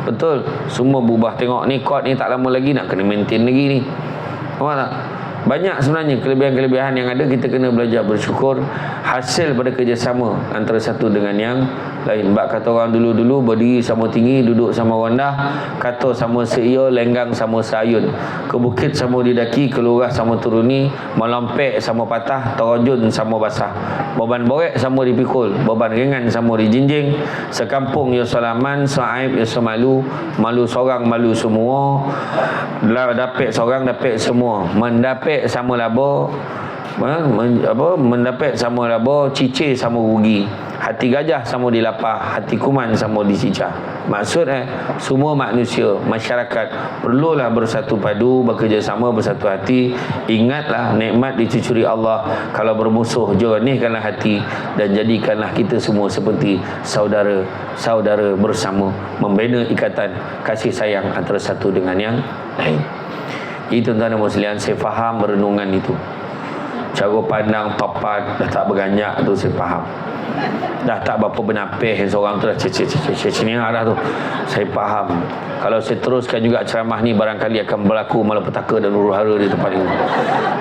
Betul. Semua berubah. Tengok ni court ni tak lama lagi nak kena maintain lagi ni. Nampak tak? Banyak sebenarnya kelebihan-kelebihan yang ada. Kita kena belajar bersyukur hasil pada kerjasama antara satu dengan yang lain. Sebab kata orang dulu-dulu, berdiri sama tinggi, duduk sama rendah, kata sama seia, lenggang sama sayun, ke bukit sama didaki, ke lurah sama turuni, melompek sama patah, terjun sama basah, beban borek sama dipikul, beban ringan sama dijinjing, sekampung ya salaman, saib ya semalu, malu seorang malu semua, dapet seorang dapet semua, mendapet sama laba, mendapet sama laba, cicir sama rugi, hati gajah sama dilapah, hati kuman sama dicicah. Maksud semua manusia, masyarakat perlulah bersatu padu, bekerjasama, bersatu hati. Ingatlah nikmat dicucuri Allah. Kalau bermusuh, jernihkanlah hati dan jadikanlah kita semua seperti saudara bersama, membina ikatan kasih sayang antara satu dengan yang lain. Itu tuan-tuan dan muslimin, saya faham renungan itu. Cara pandang papat dah tak beranjak tu saya faham. Dah tak berapa bernapis yang seorang tu dah sini arah tu. Saya faham. Kalau saya teruskan juga ceramah ni, barangkali akan berlaku malapetaka dan huru-hara di tempat ini.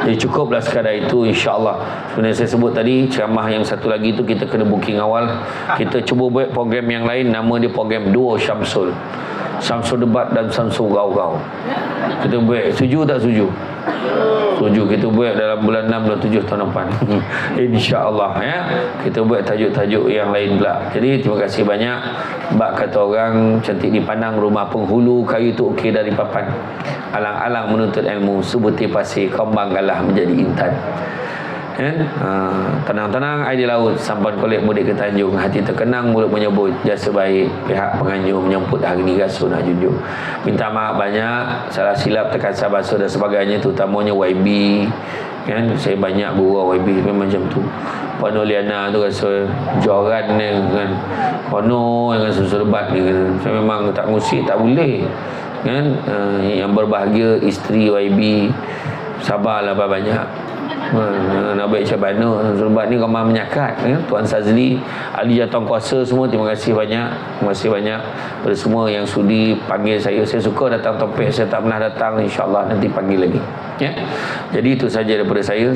Jadi cukuplah sekadar itu, insya-Allah. Sebenarnya saya sebut tadi ceramah yang satu lagi tu kita kena booking awal. Kita cuba buat program yang lain, nama dia program Duo Syamsul. Syamsul debat dan Syamsul gau-gau. Kita buat, setuju tak setuju? Setuju. Kita buat dalam bulan 6 bulan 7 tahun depan. InsyaAllah ya. Kita buat tajuk-tajuk yang lain pula. Jadi terima kasih banyak. Bak kata orang, cantik dipandang rumah penghulu, kayu tu okey dari papan. Alang-alang menuntut ilmu, sebutir pasir kau banggalah menjadi intan. Tenang-tenang air di laut, sampan kolek mudik ke Tanjung, hati terkenang mulut menyebut jasa baik pihak penganjung menyambut hari ni rasul nak junjung. Minta maaf banyak salah silap terkasar basuh dan sebagainya, terutamanya YB kan. Saya banyak gurau YB memang macam tu. Puan Oliana tu rasa joran ni kan, penuh dengan susu lebat ni kan. Saya memang tak ngusik, tak boleh kan. Yang berbahagia isteri YB, sabarlah banyak. Nak baik macam mana sebab ni ramai menyakat ya? Tuan Sazli, ahli jawatankuasa semua, terima kasih banyak. Terima kasih banyak pada semua yang sudi panggil saya. Saya suka datang topik, saya tak pernah datang, insyaAllah nanti panggil lagi ya. Jadi itu saja daripada saya.